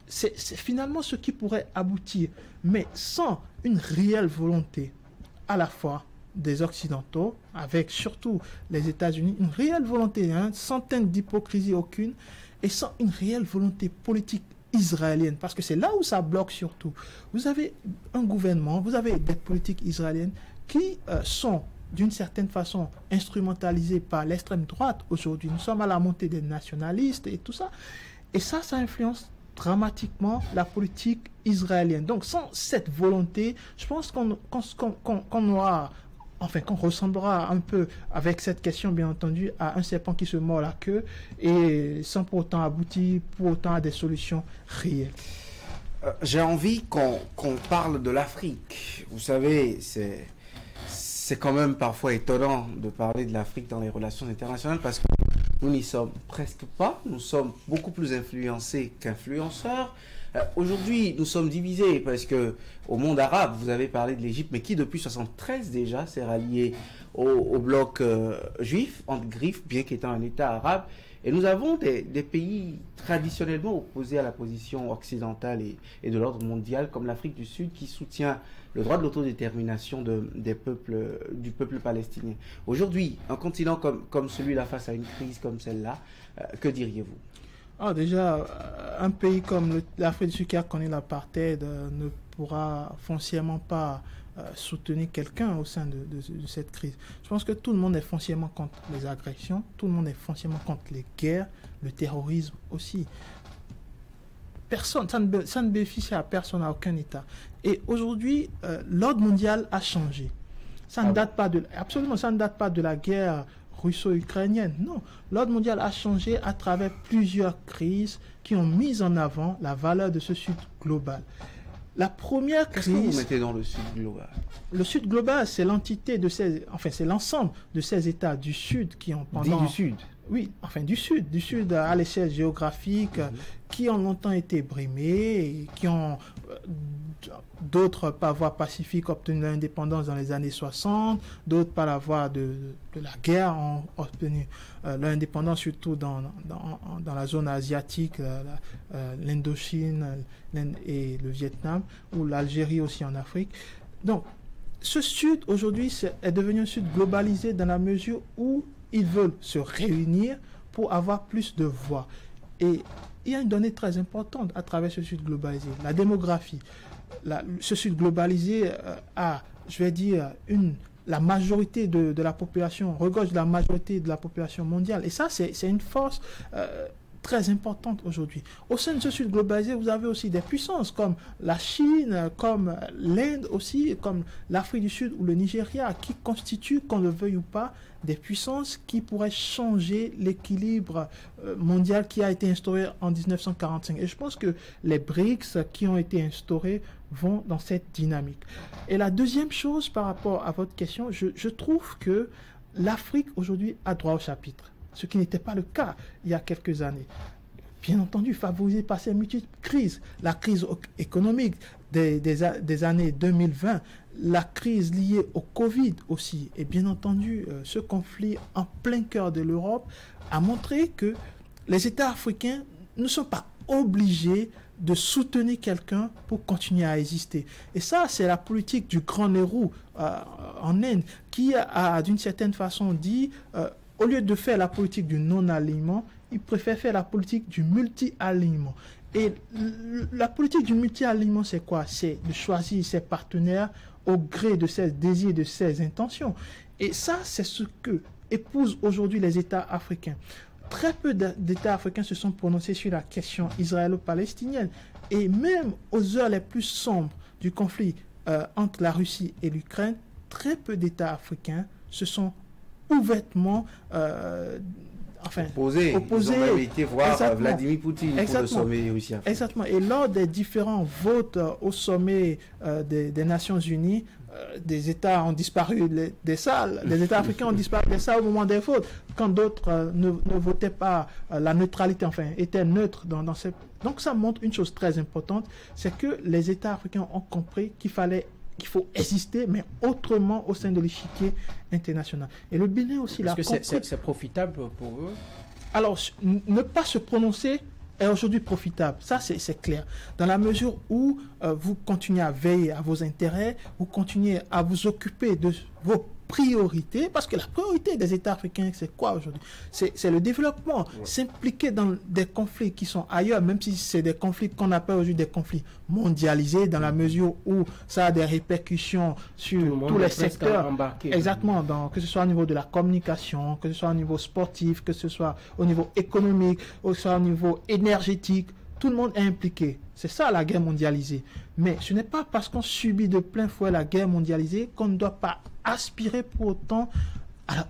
C'est finalement ce qui pourrait aboutir. Mais sans une réelle volonté, à la fois des Occidentaux, avec surtout les États-Unis, une réelle volonté, sans teinte d'hypocrisie aucune, et sans une réelle volonté politique israélienne, parce que c'est là où ça bloque surtout. Vous avez un gouvernement, vous avez des politiques israéliennes qui sont d'une certaine façon instrumentalisées par l'extrême droite aujourd'hui. Nous sommes à la montée des nationalistes et tout ça. Et ça influence dramatiquement la politique israélienne. Donc sans cette volonté, je pense qu'on aura... Enfin, qu'on ressemblera un peu avec cette question, bien entendu, à un serpent qui se mord la queue et sans pour autant aboutir pour autant à des solutions réelles. J'ai envie qu'on parle de l'Afrique. Vous savez, c'est quand même parfois étonnant de parler de l'Afrique dans les relations internationales parce que nous n'y sommes presque pas. Nous sommes beaucoup plus influencés qu'influenceurs. Aujourd'hui, nous sommes divisés parce que au monde arabe, vous avez parlé de l'Égypte, mais qui depuis 1973 déjà s'est rallié au bloc juif, entre griffes, bien qu'étant un État arabe. Et nous avons des pays traditionnellement opposés à la position occidentale et de l'ordre mondial, comme l'Afrique du Sud, qui soutient le droit de l'autodétermination du peuple palestinien. Aujourd'hui, un continent comme celui-là, face à une crise comme celle-là, que diriez-vous ? Déjà, un pays comme l'Afrique du Sud qui a connu l'apartheid ne pourra foncièrement pas soutenir quelqu'un au sein de cette crise. Je pense que tout le monde est foncièrement contre les agressions, tout le monde est foncièrement contre les guerres, le terrorisme aussi. Personne, ça ne bénéficie à personne, à aucun État. Et aujourd'hui, l'ordre mondial a changé. Ça ne date pas absolument, ça ne date pas de la guerre russo-ukrainienne. Non, l'ordre mondial a changé à travers plusieurs crises qui ont mis en avant la valeur de ce Sud global. La première crise... Qu'est-ce que vous mettez dans le Sud global ? Le Sud global, c'est l'entité de c'est l'ensemble de ces États du Sud qui ont pendant... du Sud ? Oui, du Sud à l'échelle géographique, qui ont longtemps été brimés, et qui ont d'autres par voie pacifique obtenu l'indépendance dans les années 60, d'autres par la voie de la guerre ont obtenu l'indépendance, surtout dans la zone asiatique, l'Indochine et le Vietnam, ou l'Algérie aussi en Afrique. Donc, ce Sud, aujourd'hui, est devenu un Sud globalisé dans la mesure où ils veulent se réunir pour avoir plus de voix. Et il y a une donnée très importante à travers ce Sud globalisé, la démographie. Ce Sud globalisé a, je vais dire, une la majorité de la population, regorge la majorité de la population mondiale. Et ça, c'est une force très importante aujourd'hui. Au sein de ce sud globalisé, vous avez aussi des puissances comme la Chine, comme l'Inde aussi, comme l'Afrique du Sud ou le Nigeria, qui constituent, qu'on le veuille ou pas, des puissances qui pourraient changer l'équilibre mondial qui a été instauré en 1945. Et je pense que les BRICS qui ont été instaurés vont dans cette dynamique. Et la deuxième chose par rapport à votre question, je trouve que l'Afrique aujourd'hui a droit au chapitre, ce qui n'était pas le cas il y a quelques années. Bien entendu, favorisé par ces multiples crises, la crise économique des années 2020, la crise liée au Covid aussi, et bien entendu, ce conflit en plein cœur de l'Europe a montré que les États africains ne sont pas obligés de soutenir quelqu'un pour continuer à exister. Et ça, c'est la politique du grand Nehru en Inde, qui a d'une certaine façon dit, au lieu de faire la politique du non-alignement, il préfère faire la politique du multi-alignement. Et la politique du multi-alignement, c'est quoi? C'est de choisir ses partenaires au gré de ses désirs, de ses intentions. Et ça, c'est ce que épousent aujourd'hui les États africains. Très peu d'États africains se sont prononcés sur la question israélo-palestinienne. Et même aux heures les plus sombres du conflit entre la Russie et l'Ukraine, très peu d'États africains se sont ouvertement opposés. Ils ont même été voir Exactement. Vladimir Poutine pour le sommet russien. Exactement. Et lors des différents votes au sommet des Nations Unies, des États ont disparu des salles, des États africains ont disparu des salles au moment des votes, quand d'autres ne votaient pas la neutralité, enfin, étaient neutres dans cette... Donc ça montre une chose très importante, c'est que les États africains ont compris qu'il faut exister, mais autrement au sein de l'échiquier international. Et le Bénin aussi... Est-ce que c'est profitable pour eux? Alors, ne pas se prononcer est aujourd'hui profitable. Ça, c'est clair. Dans la mesure où vous continuez à veiller à vos intérêts, vous continuez à vous occuper de vos priorités, parce que la priorité des États africains, c'est quoi aujourd'hui? C'est le développement. Ouais. S'impliquer dans des conflits qui sont ailleurs, même si c'est des conflits qu'on appelle aujourd'hui des conflits mondialisés, dans la mesure où ça a des répercussions sur tous les secteurs. Exactement. Donc, que ce soit au niveau de la communication, que ce soit au niveau sportif, que ce soit au niveau économique, que ce soit au niveau énergétique, tout le monde est impliqué. C'est ça la guerre mondialisée. Mais ce n'est pas parce qu'on subit de plein fouet la guerre mondialisée qu'on ne doit pas aspirer pour autant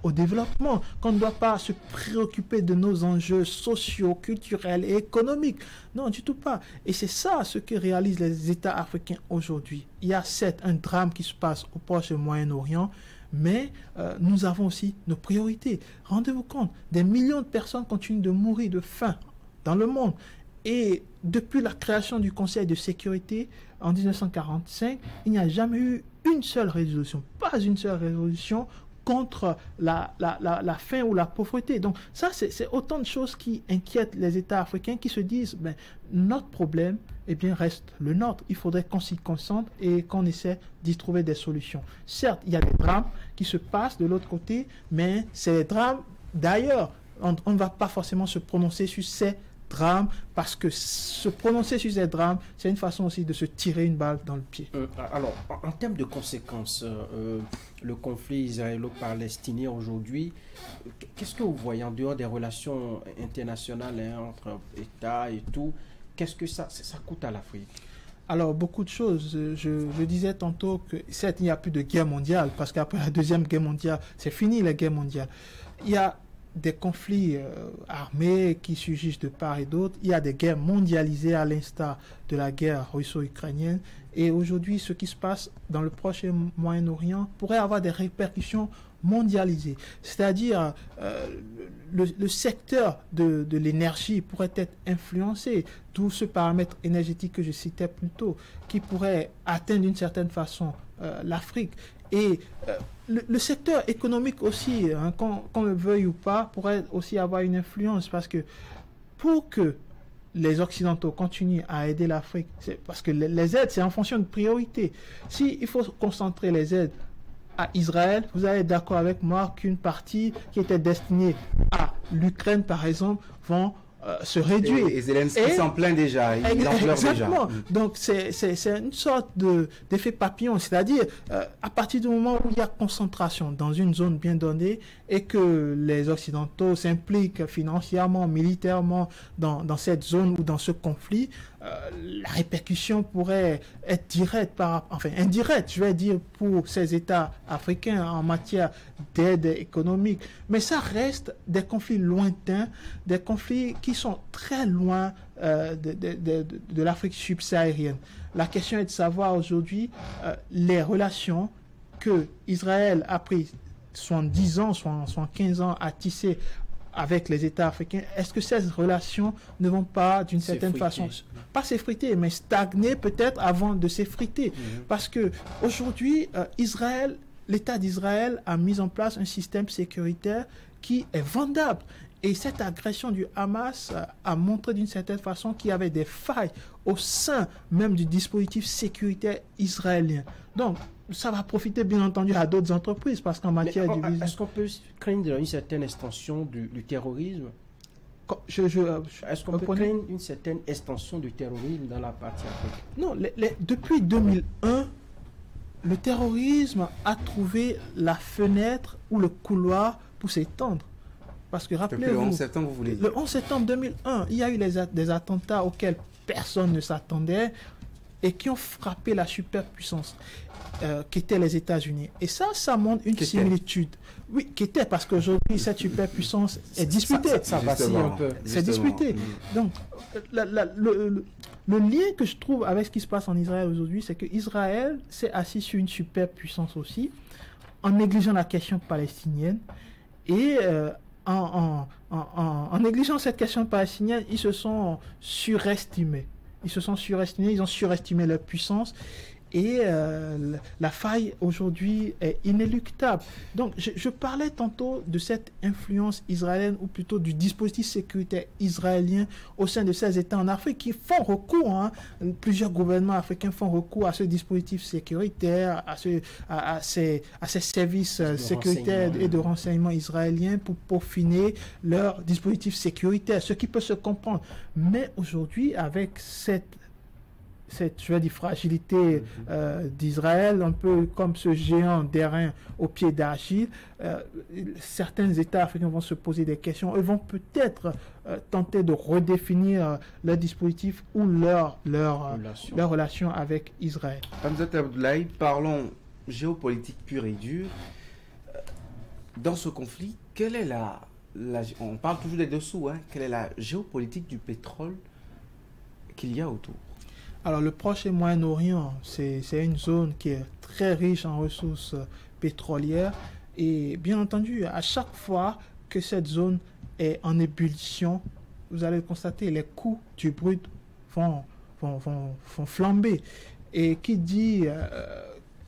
au développement, qu'on ne doit pas se préoccuper de nos enjeux sociaux, culturels et économiques. Non, du tout pas. Et c'est ça ce que réalisent les États africains aujourd'hui. Il y a certes un drame qui se passe au Proche et Moyen-Orient, mais nous avons aussi nos priorités. Rendez-vous compte, des millions de personnes continuent de mourir de faim dans le monde. Et depuis la création du Conseil de sécurité en 1945, il n'y a jamais eu une seule résolution, pas une seule résolution contre la faim ou la pauvreté. Donc ça, c'est autant de choses qui inquiètent les États africains qui se disent, notre problème reste le nôtre. Il faudrait qu'on s'y concentre et qu'on essaie d'y trouver des solutions. Certes, il y a des drames qui se passent de l'autre côté, mais ces drames, d'ailleurs, on ne va pas forcément se prononcer sur ces drames, parce que se prononcer sur ces drames, c'est une façon aussi de se tirer une balle dans le pied. Alors, en termes de conséquences, le conflit israélo-palestinien aujourd'hui, qu'est-ce que vous voyez en dehors des relations internationales entre États et tout, qu'est-ce que ça coûte à l'Afrique? Alors, beaucoup de choses. Je disais tantôt que certes, il n'y a plus de guerre mondiale, parce qu'après la Deuxième Guerre mondiale, c'est fini la guerre mondiale. Il y a des conflits armés qui surgissent de part et d'autre. Il y a des guerres mondialisées à l'instar de la guerre russo-ukrainienne. Et aujourd'hui, ce qui se passe dans le Proche et Moyen-Orient pourrait avoir des répercussions mondialisées. C'est-à-dire, le secteur de l'énergie pourrait être influencé. Tout ce paramètre énergétique que je citais plus tôt, qui pourrait atteindre d'une certaine façon l'Afrique. Et le secteur économique aussi, qu'on le veuille ou pas, pourrait aussi avoir une influence, parce que pour que les Occidentaux continuent à aider l'Afrique, c'est parce que les aides, c'est en fonction de priorité. S'il faut concentrer les aides à Israël, vous allez être d'accord avec moi qu'une partie qui était destinée à l'Ukraine, par exemple, vont se réduire. Et Zelensky s'en plaint déjà, il en pleure déjà. Exactement. Donc c'est une sorte d'effet papillon, c'est-à-dire à partir du moment où il y a concentration dans une zone bien donnée et que les Occidentaux s'impliquent financièrement, militairement dans cette zone ou dans ce conflit, la répercussion pourrait être directe, indirecte, je vais dire, pour ces États africains en matière d'aide économique. Mais ça reste des conflits lointains, des conflits qui sont très loin de l'Afrique subsaharienne. La question est de savoir aujourd'hui les relations que Israël a pris 70 ans, soit 15 ans à tisser avec les États africains. Est-ce que ces relations ne vont pas, d'une certaine façon, pas s'effriter, mais stagner peut-être avant de s'effriter? Parce que aujourd'hui, l'État d'Israël a mis en place un système sécuritaire qui est vendable. Et cette agression du Hamas a montré d'une certaine façon qu'il y avait des failles au sein même du dispositif sécuritaire israélien. Donc, ça va profiter bien entendu à d'autres entreprises parce qu'en matière de... Est-ce qu'on peut craindre une certaine extension du terrorisme? Est-ce qu'on peut craindre une certaine extension du terrorisme dans la partie africaine? Non, depuis 2001, le terrorisme a trouvé la fenêtre ou le couloir pour s'étendre. Parce que rappelez-vous, le 11 septembre, vous voulez dire. Le 11 septembre 2001, il y a eu des attentats auxquels personne ne s'attendait et qui ont frappé la superpuissance qui était les États-Unis. Et ça montre une similitude. Oui, qui était, parce qu'aujourd'hui, cette superpuissance est disputée. Ça vacille un peu. C'est disputé. Donc, le lien que je trouve avec ce qui se passe en Israël aujourd'hui, c'est que Israël s'est assis sur une superpuissance aussi, en négligeant la question palestinienne. Et en négligeant cette question palestinienne, ils se sont surestimés. Ils ont surestimé leur puissance. Et la faille aujourd'hui est inéluctable. Donc, je parlais tantôt de cette influence israélienne, ou plutôt du dispositif sécuritaire israélien au sein de ces États en Afrique qui font recours, plusieurs gouvernements africains font recours à ce dispositif sécuritaire, à ces services sécuritaires et de renseignement israéliens pour peaufiner leur dispositif sécuritaire, ce qui peut se comprendre. Mais aujourd'hui, avec cette je vais dire, fragilité d'Israël, un peu comme ce géant d'airain au pied d'argile, certains États africains vont se poser des questions. Ils vont peut-être tenter de redéfinir leur dispositif ou leur relation avec Israël. Hamzat Abdoulaye, parlons géopolitique pure et dure. Dans ce conflit, quelle est on parle toujours des dessous, quelle est la géopolitique du pétrole qu'il y a autour? Alors, le Proche et Moyen-Orient, c'est une zone qui est très riche en ressources pétrolières. Et bien entendu, à chaque fois que cette zone est en ébullition, vous allez constater les coûts du brut vont flamber. Et qui dit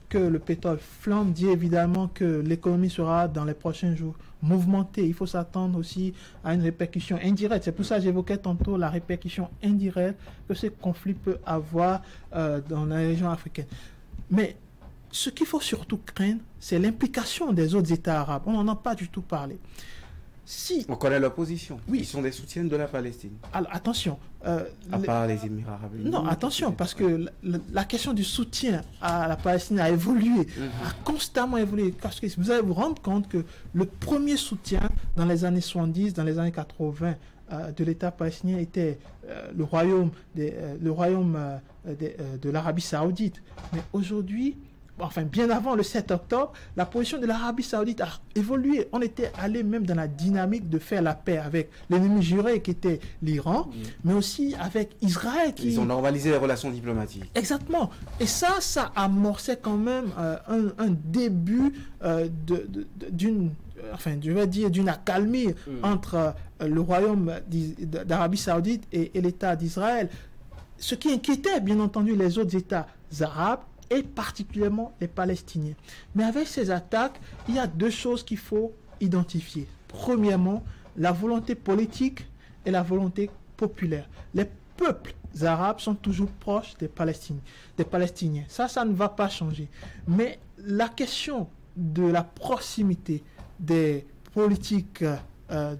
que le pétrole flambe, dit évidemment que l'économie sera dans les prochains jours mouvementée. Il faut s'attendre aussi à une répercussion indirecte. C'est pour ça que j'évoquais tantôt la répercussion indirecte que ce conflit peut avoir dans la région africaine. Mais ce qu'il faut surtout craindre, c'est l'implication des autres États arabes. On n'en a pas du tout parlé. On connaît leur position. Oui. Ils sont des soutiens de la Palestine. Alors, attention. À part les Émirats arabes unis. Non, attention, parce que la question du soutien à la Palestine a évolué, a constamment évolué. Parce que vous allez vous rendre compte que le premier soutien dans les années 70, dans les années 80, de l'État palestinien était le royaume de l'Arabie Saoudite. Mais aujourd'hui, bien avant le 7 octobre, la position de l'Arabie Saoudite a évolué. On était allé même dans la dynamique de faire la paix avec l'ennemi juré qui était l'Iran, mais aussi avec Israël. Ils ont normalisé les relations diplomatiques. Exactement. Et ça amorçait quand même un début d'une accalmie entre le royaume d'Arabie Saoudite et l'État d'Israël. Ce qui inquiétait, bien entendu, les autres États arabes, et particulièrement les Palestiniens. Mais avec ces attaques, il y a deux choses qu'il faut identifier. Premièrement, la volonté politique et la volonté populaire. Les peuples arabes sont toujours proches des Palestiniens. Ça ne va pas changer. Mais la question de la proximité des politiques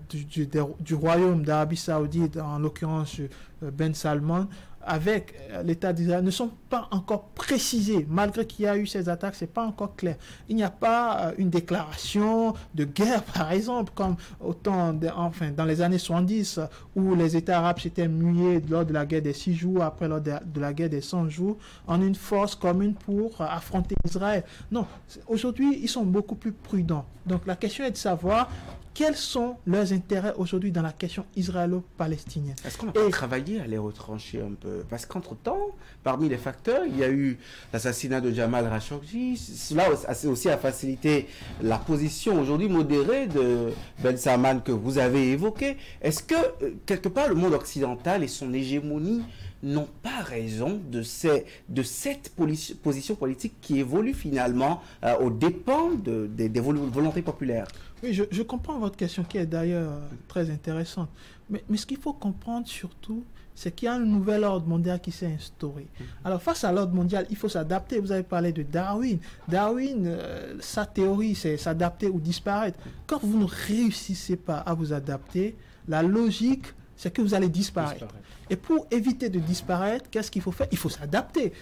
du royaume d'Arabie Saoudite, en l'occurrence Ben Salman, avec l'État d'Israël ne sont pas encore précisés. Malgré qu'il y a eu ces attaques, ce n'est pas encore clair. Il n'y a pas une déclaration de guerre, par exemple, comme dans les années 70, où les États arabes s'étaient mués lors de la guerre des 6 jours, après lors de la guerre des 100 jours, en une force commune pour affronter Israël. Non, aujourd'hui, ils sont beaucoup plus prudents. Donc la question est de savoir quels sont leurs intérêts aujourd'hui dans la question israélo-palestinienne. Est-ce qu'on a pas travaillé à les retrancher un peu? Parce qu'entre-temps, parmi les facteurs, il y a eu l'assassinat de Jamal Khashoggi. Cela aussi a facilité la position aujourd'hui modérée de Ben Salman que vous avez évoquée. Est-ce que, quelque part, le monde occidental et son hégémonie n'ont pas raison de cette position politique qui évolue finalement aux dépens des volontés populaires? Oui, je comprends votre question qui est d'ailleurs très intéressante. Mais ce qu'il faut comprendre surtout, c'est qu'il y a un nouvel ordre mondial qui s'est instauré. Alors face à l'ordre mondial, il faut s'adapter. Vous avez parlé de Darwin. Darwin, sa théorie, c'est s'adapter ou disparaître. Quand vous ne réussissez pas à vous adapter, la logique, c'est que vous allez disparaître. Et pour éviter de disparaître, qu'est-ce qu'il faut faire? Il faut s'adapter.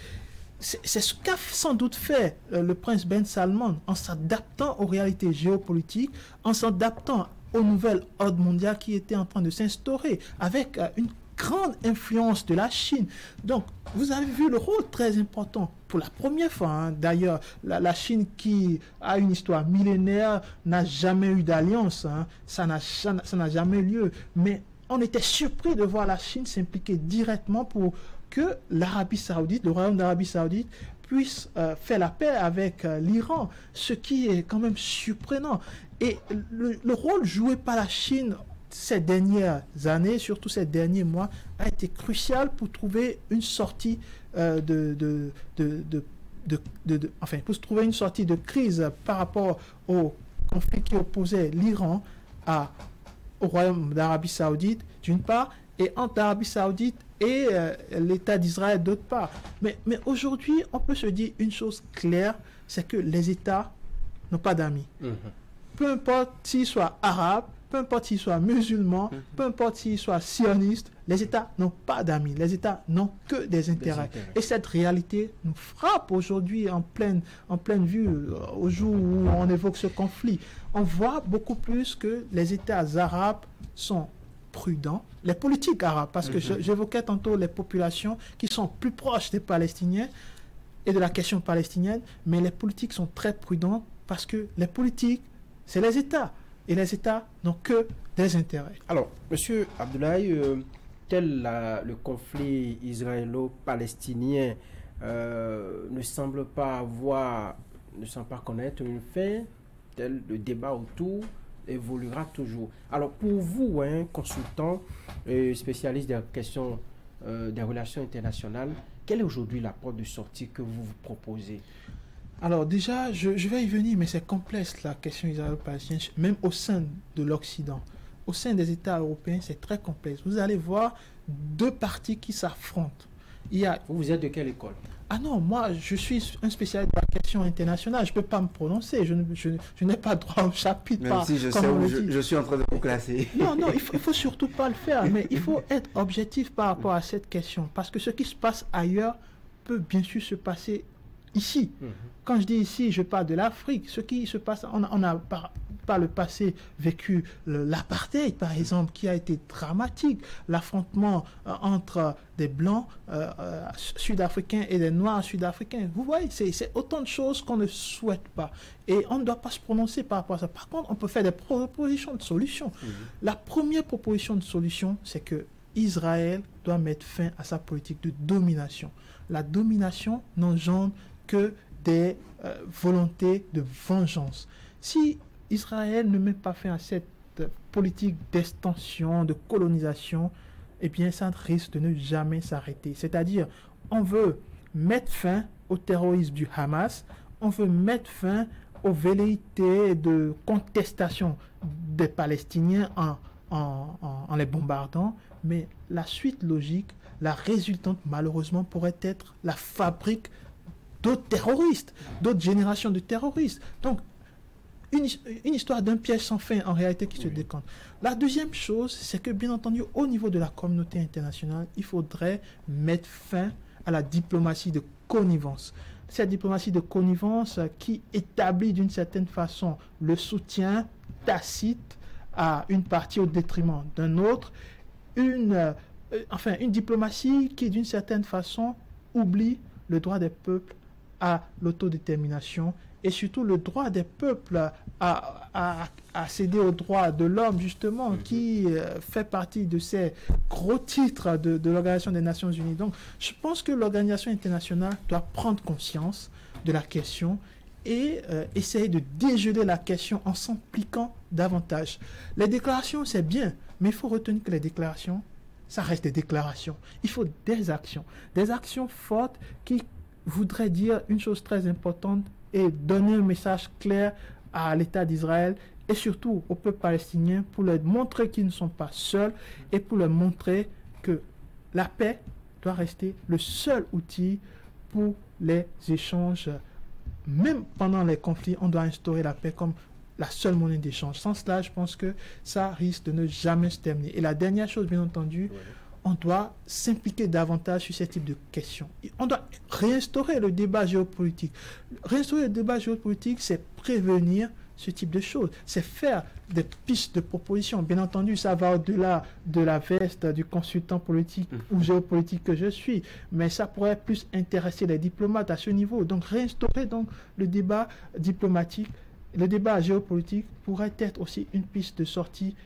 C'est ce qu'a sans doute fait le prince Ben Salman en s'adaptant aux réalités géopolitiques, en s'adaptant au nouvel ordre mondial qui était en train de s'instaurer avec une grande influence de la Chine. Donc, vous avez vu le rôle très important pour la première fois. D'ailleurs, la Chine qui a une histoire millénaire n'a jamais eu d'alliance. Ça n'a jamais eu lieu. Mais on était surpris de voir la Chine s'impliquer directement pour que l'Arabie Saoudite, le royaume d'Arabie Saoudite, puisse faire la paix avec l'Iran, ce qui est quand même surprenant. Et le rôle joué par la Chine ces dernières années, surtout ces derniers mois, a été crucial pour trouver une sortie pour trouver une sortie de crise par rapport au conflit qui opposait l'Iran au royaume d'Arabie Saoudite, d'une part, et entre l'Arabie Saoudite et l'État d'Israël d'autre part. Mais aujourd'hui, on peut se dire une chose claire, c'est que les États n'ont pas d'amis. Peu importe s'ils soient arabes, peu importe s'ils soient musulmans, peu importe s'ils soient sionistes, les États n'ont pas d'amis. Les États n'ont que des intérêts. Et cette réalité nous frappe aujourd'hui en pleine vue, au jour où on évoque ce conflit. On voit beaucoup plus que les États arabes sont prudents, les politiques arabes, parce que j'évoquais tantôt les populations qui sont plus proches des Palestiniens et de la question palestinienne, mais les politiques sont très prudents parce que les politiques, c'est les États, et les États n'ont que des intérêts. Alors, Monsieur Abdoulaye, tel le conflit israélo-palestinien ne semble pas connaître une fin, tel le débat autour évoluera toujours. Alors pour vous, consultant spécialiste des questions des relations internationales, quelle est aujourd'hui la porte de sortie que vous vous proposez? Alors déjà, je vais y venir, mais c'est complexe la question israélo-palestinienne, même au sein de l'Occident. Au sein des États européens, c'est très complexe. Vous allez voir deux partis qui s'affrontent. Vous êtes de quelle école? Ah non, moi, je suis un spécialiste de la question internationale. Je ne peux pas me prononcer. Je n'ai pas droit au chapitre. Même si je sais où je suis en train de vous classer. Non, il faut surtout pas le faire. Mais il faut être objectif par rapport à cette question. Parce que ce qui se passe ailleurs peut bien sûr se passer ici. Quand je dis ici, je parle de l'Afrique. Ce qui se passe, on a par le passé vécu l'apartheid, par exemple, qui a été dramatique. L'affrontement entre des Blancs sud-africains et des Noirs sud-africains. Vous voyez, c'est autant de choses qu'on ne souhaite pas. Et on ne doit pas se prononcer par rapport à ça. Par contre, on peut faire des propositions de solutions. La première proposition de solution, c'est que Israël doit mettre fin à sa politique de domination. La domination n'engendre que des volontés de vengeance. Si Israël ne met pas fin à cette politique d'extension, de colonisation, eh bien, ça risque de ne jamais s'arrêter. C'est-à-dire, on veut mettre fin au terrorisme du Hamas, on veut mettre fin aux velléités de contestation des Palestiniens en les bombardant, mais la suite logique, la résultante, malheureusement, pourrait être la fabrique d'autres terroristes, d'autres générations de terroristes. Donc, une histoire d'un piège sans fin en réalité qui se décante. La deuxième chose, c'est que bien entendu, au niveau de la communauté internationale, il faudrait mettre fin à la diplomatie de connivence. Cette diplomatie de connivence qui établit d'une certaine façon le soutien tacite à une partie au détriment d'un autre, une diplomatie qui d'une certaine façon oublie le droit des peuples à l'autodétermination et surtout le droit des peuples à céder aux droits de l'homme, justement, qui fait partie de ces gros titres de l'Organisation des Nations Unies. Donc, je pense que l'organisation internationale doit prendre conscience de la question et essayer de dégeler la question en s'impliquant davantage. Les déclarations, c'est bien, mais il faut retenir que les déclarations, ça reste des déclarations. Il faut des actions fortes qui voudraient dire une chose très importante et donner un message clair à l'État d'Israël et surtout au peuple palestinien pour leur montrer qu'ils ne sont pas seuls et pour leur montrer que la paix doit rester le seul outil pour les échanges. Même pendant les conflits, on doit instaurer la paix comme la seule monnaie d'échange. Sans cela, je pense que ça risque de ne jamais se terminer. Et la dernière chose, bien entendu, on doit s'impliquer davantage sur ce type de questions. On doit réinstaurer le débat géopolitique. Réinstaurer le débat géopolitique, c'est prévenir ce type de choses. C'est faire des pistes de propositions. Bien entendu, ça va au-delà de la veste du consultant politique ou géopolitique que je suis. Mais ça pourrait plus intéresser les diplomates à ce niveau. Donc, réinstaurer donc, le débat diplomatique. Le débat géopolitique pourrait être aussi une piste de sortie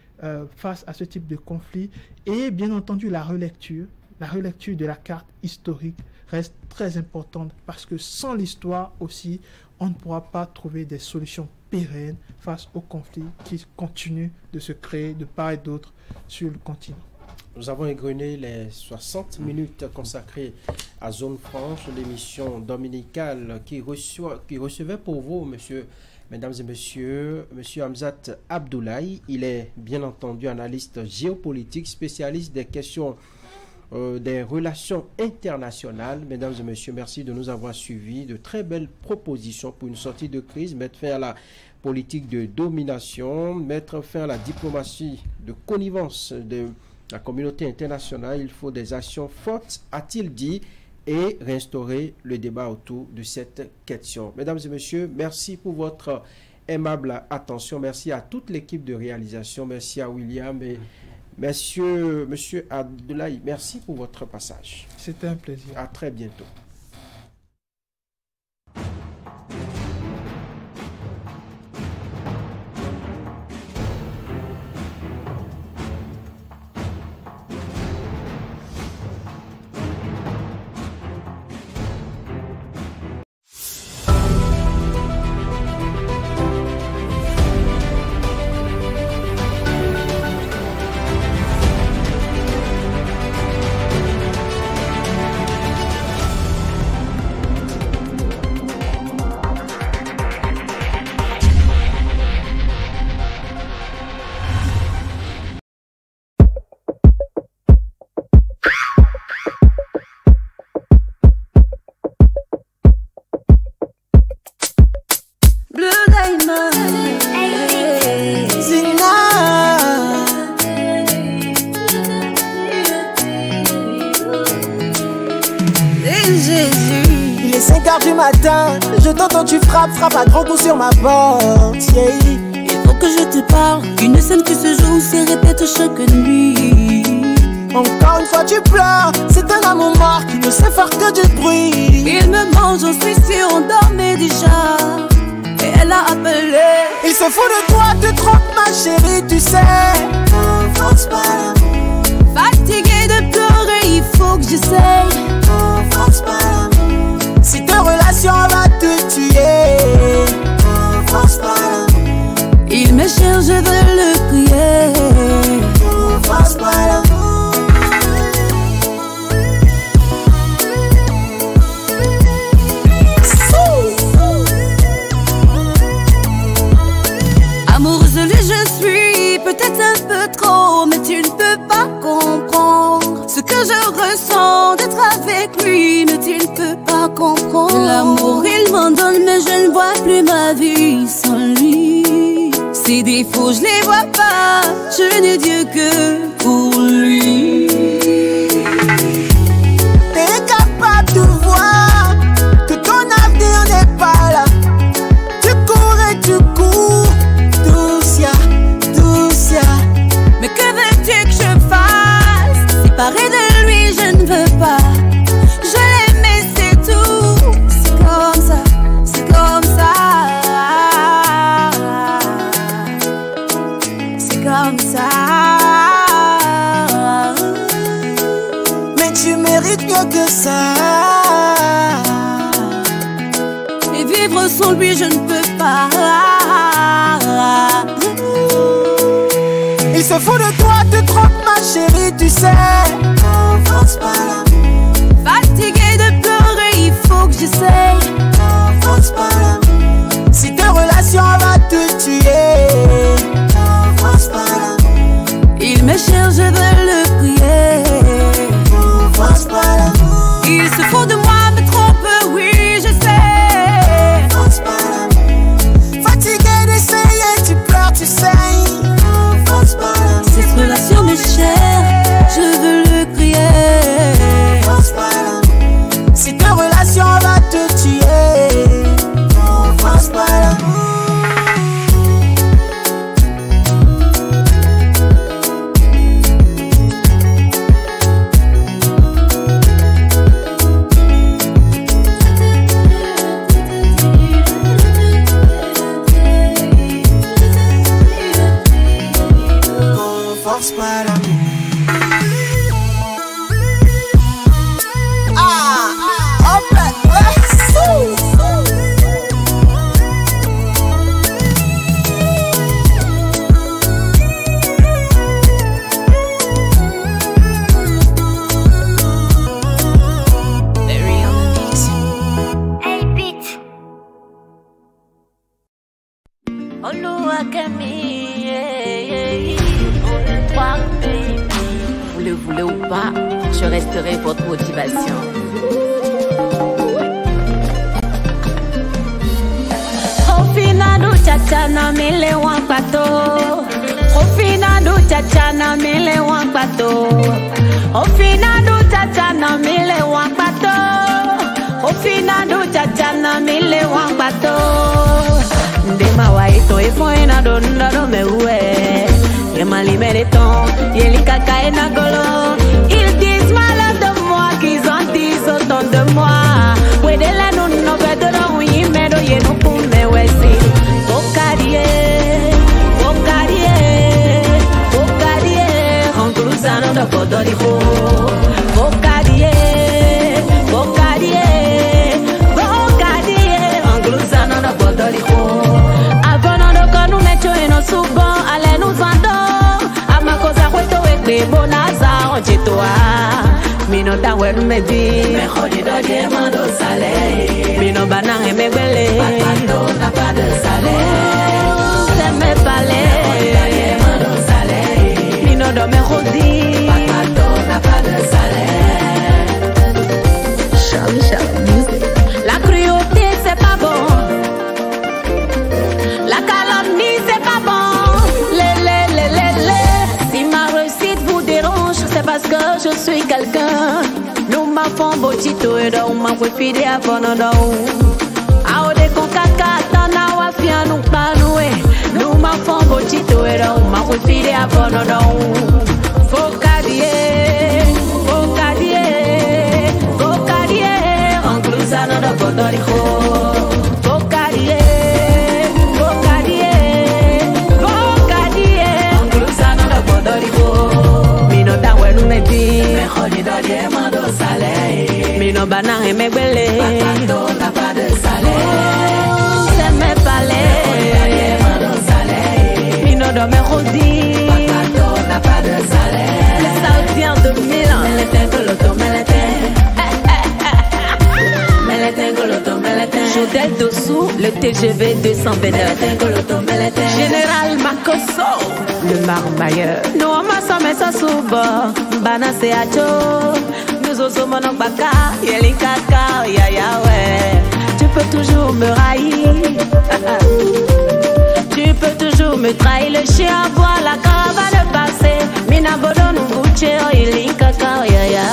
face à ce type de conflit. Et bien entendu, la relecture de la carte historique reste très importante parce que sans l'histoire aussi, on ne pourra pas trouver des solutions pérennes face aux conflits qui continuent de se créer de part et d'autre sur le continent. Nous avons égrené les 60 minutes consacrées à Zone Franche, l'émission dominicale qui recevait pour vous, mesdames et messieurs, M. Hamzat Abdoulaye. Il est bien entendu analyste géopolitique, spécialiste des questions des relations internationales. Mesdames et messieurs, merci de nous avoir suivis. De très belles propositions pour une sortie de crise, mettre fin à la politique de domination, mettre fin à la diplomatie de connivence de la communauté internationale. Il faut des actions fortes, a-t-il dit, et réinstaurer le débat autour de cette question. Mesdames et messieurs, merci pour votre aimable attention. Merci à toute l'équipe de réalisation. Merci à William et monsieur Abdoulaye. Merci pour votre passage. C'était un plaisir. À très bientôt. Je t'entends, tu frappes à grands coups sur ma porte. Yeah. Il faut que je te parle. Une scène qui se joue, se répète chaque nuit. Encore une fois tu pleures. C'est un amour mort qui ne sait faire que du bruit. Il me mange, j'en suis sûr, on dormait déjà. Et elle a appelé. Il se fout de toi, te trompe ma chérie, tu sais. On force pas l'amour. Fatigué de pleurer, il faut que j'essaye. On force pas l'amour. Si ta relation va te tuer, on force pas l'amour. Il me cherche, je veux le crier. On force pas l'amour. Amoureuse de lui je suis, peut-être un peu trop, mais tu ne peux pas comprendre ce que je ressens d'être avec lui, mais tu ne peux pas comprendre. L'amour il m'en donne, mais je ne vois plus ma vie sans lui. Ses défauts, je les vois pas. Je n'ai Dieu que pour lui. T'es capable de voir que ton avenir n'est pas là. Tu cours et tu cours, doucia. Mais que veux-tu que je fasse? Séparé de lui, je ne veux pas. Je l'aime et c'est tout. C'est comme ça, c'est comme ça. C'est comme ça. Mais tu mérites mieux que ça. Et vivre sans lui, je ne peux pas. Il se fout de toi, te trompe ma chérie, tu sais. On force pas l'amour. Fatigué de pleurer, il faut que j'essaye. On force pas l'amour. Si ta relation va te tuer, on force pas l'amour. Il me cherche, je veux le prier. On force pas l'amour. Il se fout de moi, me trompe, oui, je sais. On force pas l'amour. Fatigué d'essayer, tu pleures, tu saignes. On force pas l'amour. Cette relation me cherche, je veux le prier. On force pas l'amour. Si ta relation va te tuer, on force pas l'amour. Force pas l'amour. Hop là, Hey, beat. Oh no, I can me. Toi, baby. Vous le voulez ou pas, je resterai votre motivation. Ofina do chachana mile wampato. Ofina do chachana mile wampato. Ofina do chachana mile wampato. Ofina do chachana mile wampato. Ndema wa ito ifo ina do ndado me uwe. Yema limereton, yeli kaka et nagolo. Ils disent malade de moi, qu'ils en disent autant de moi. Ouais, de la non, non, pas de la oui, mais de yé, non, pour me, ouais, si. Bocadier, en cruzano de Podorico. Bocadier, en cruzano de Podorico. Avant de qu'on nous mette en souvent, allez nous vendre. Ama cosa cueto de bonaza onchitoa. Mino ta wer me di. Me jodido diamando sale. Mino banang e me bele. Papato na pa de sale. Se me pale. Diamando sale. Mino do me jodi. Papato na pa de sale. Shami music. La cruauté c'est pas bon. La calomnie c'est pas bon. Si ma réussite vous dérange, c'est parce que je suis quelqu'un. Nous ma font botito et donc ma fide à fonodon. Ao de con caca, tana wa fia nous pas noué. Nous ma font botito et donc ma fide à fonodon. Focadier, en cruzano de Podorico. Mino banang e me bele. Papato na pa de sale. Se me pale. Mino do me jodi. Papato na pa de sale. Le Saoudien de Milan. Jodel Dossou, le TGV 229. Général Makoso, le marmailleur. Nous on m'a sommé ça souba. Bana se acho. Nous osons mon baka. Yeli kaka, ya ya ouais. Tu peux toujours me railler. Tu peux toujours me trahir le chien à boire la caravane passée. Mina bodo nous boucher, il kaka yaya.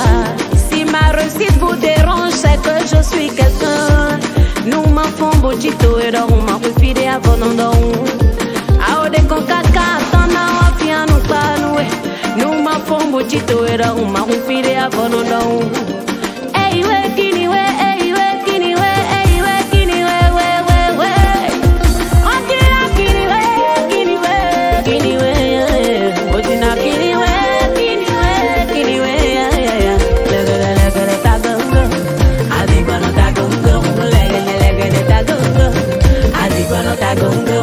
Si ma réussite vous dérange, c'est que je suis quelqu'un. Nous m'en font bochito et donc on m'a refilé à bonondon. Ao de con kaka, tana wafia nous pas noué. Nous m'en font bochito et donc on m'a refilé à bonondon. Hey we kini we, hey we kini we, hey we kini we, we. On dit la kini we, kini we. On dit la kini we, kini we, yeah. Legere tagongo, adigbano tagongo, legere tagongo, adigbano tagongo.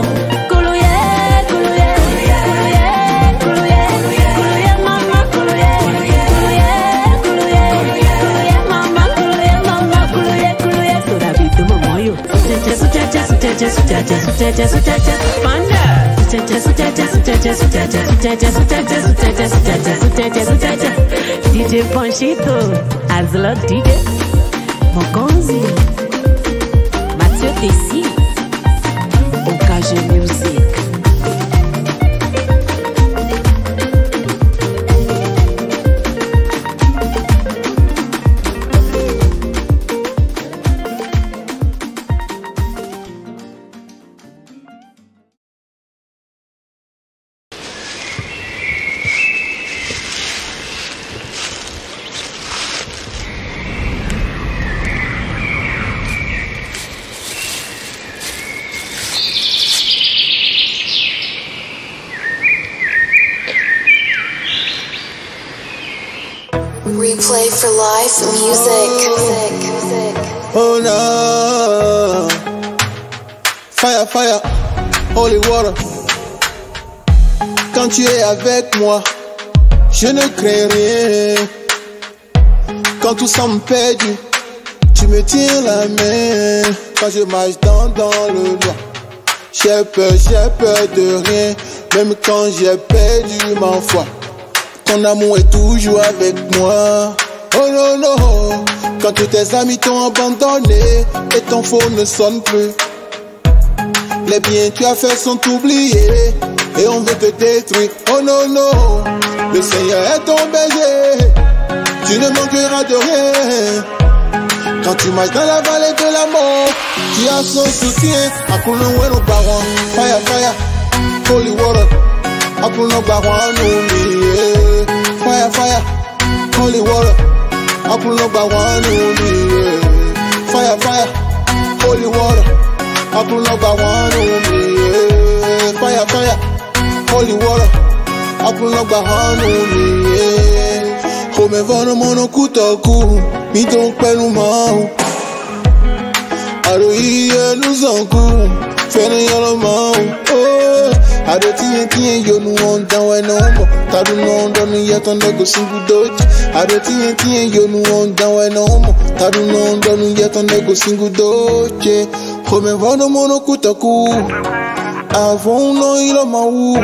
DJ Panchito, Azlot DJ, Mokonzi, Mathieu Tessi, Okage Music. Replay for live music. Oh no, fire, holy water. Quand tu es avec moi, je ne crains rien. Quand tout semble perdu, tu me tiens la main. Quand je marche dans le noir, j'ai peur de rien. Même quand j'ai perdu ma foi, ton amour est toujours avec moi. Oh non, non, quand tous tes amis t'ont abandonné et ton phone ne sonne plus. Les biens que tu as fait sont oubliés et on veut te détruire. Oh non, non, le Seigneur est ton berger, tu ne manqueras de rien. Quand tu marches dans la vallée de la mort, tu as son soutien. Akulunwe nos parents, fire, holy water. Akulunwe parents nous fire, holy water. Akulunwe parents nous fire, holy water. Akulunwe parents nous fire, holy water. Akulunwe parents nous Come vanno mono kutaku, mi don pelu mau. Ado iye nuzanku, fene yolo mau. Oh, ado tiye yo nu onda we no mo. Tadu no onda nu yeto nego singu doji. Ado tiye yo nu onda we no mo. Tadu no onda nu yeto nego singu doji. Come vanno mono kutaku, avon no ilo mau.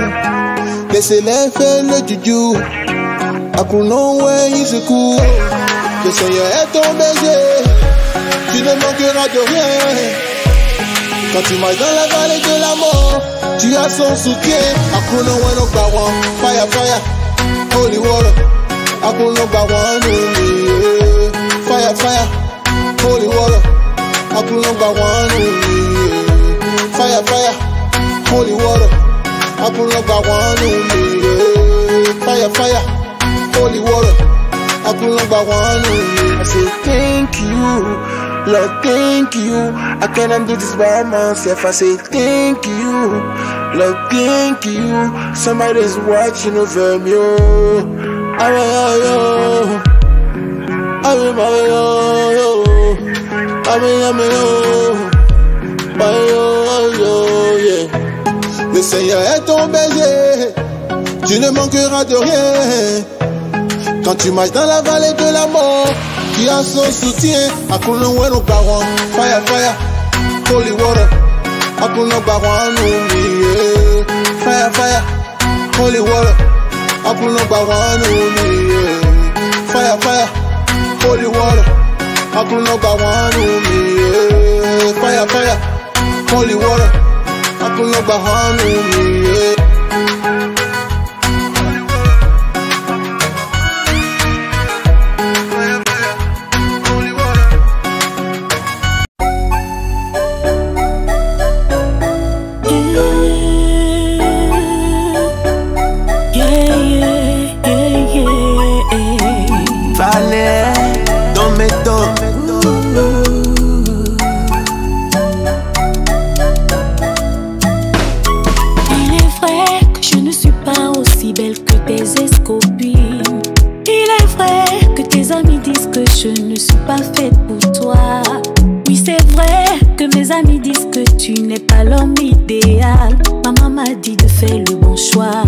Laissez-les faire le juju. Akulunwe Izuku, le Seigneur est ton berger, tu ne manqueras de rien. Quand tu marches dans la vallée de la mort, tu as son soutien. Akulunwe no parents, fire, holy water. Akulunwe parents nous fire, holy water. Akulunwe parents nous fire, holy water. Akulunwe parents nous fire. Holy water, I pull up by one. I say thank you, Lord, thank you. I cannot do this by myself. I say thank you, Lord, thank you. Somebody's watching over me. Le Seigneur est ton berger, tu ne manqueras de rien. Quand tu marches dans la vallée de la mort, tu as son soutien. Akulunwe nos parents, fire, holy water. Akulunwe parents nous fire, holy water. Akulunwe parents nous fire, holy water. Akulunwe parents nous fire, holy water. Akulogba honey me, yeah. Je ne suis pas faite pour toi. Oui, c'est vrai que mes amis disent que tu n'es pas l'homme idéal. Maman m'a dit de faire le bon choix.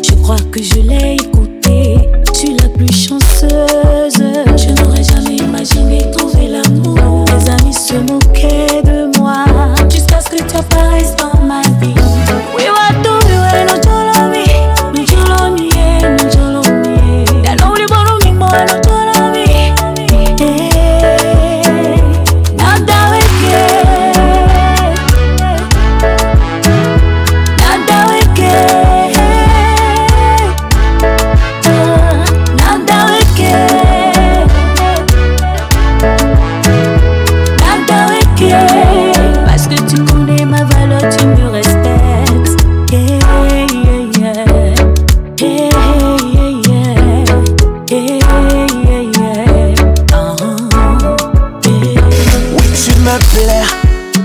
Je crois que je l'ai écouté. Je suis la plus chanceuse. Je n'aurais jamais imaginé trouver l'amour. Mes amis se moquaient de moi jusqu'à ce que tu apparaisses dans ma vie. Oui, what do you want? No jolomi, no jolomi, no jolomi. Dalo li bono mi mo no jolomi.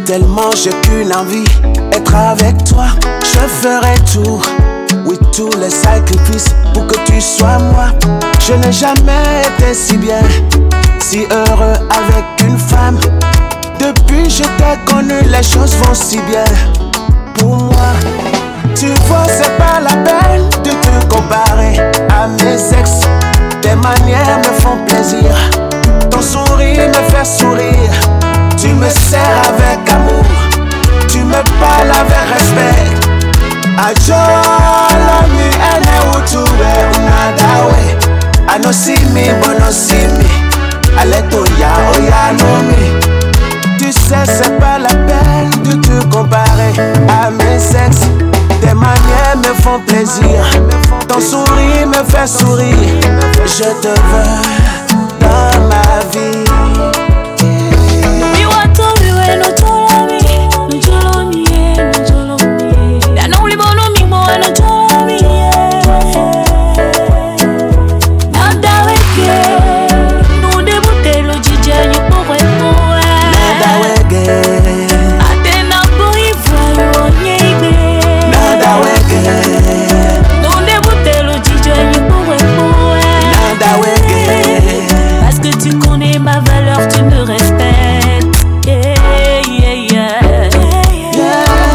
Tellement j'ai qu'une envie, être avec toi. Je ferai tout, oui, tous les sacrifices pour que tu sois moi. Je n'ai jamais été si bien, si heureux avec une femme. Depuis je t'ai connu, les choses vont si bien pour moi. Tu vois, c'est pas la peine de te comparer à mes ex. Tes manières me font plaisir, ton sourire me fait sourire. Tu me sers avec amour, tu me parles avec respect. Ajolami ene utube unadawe. I no see me, but no see me. Aleto ya oya no me. Tu sais c'est pas la peine de te comparer à mes ex. Tes manières me font plaisir, ton sourire me fait sourire. Je te veux dans ma vie.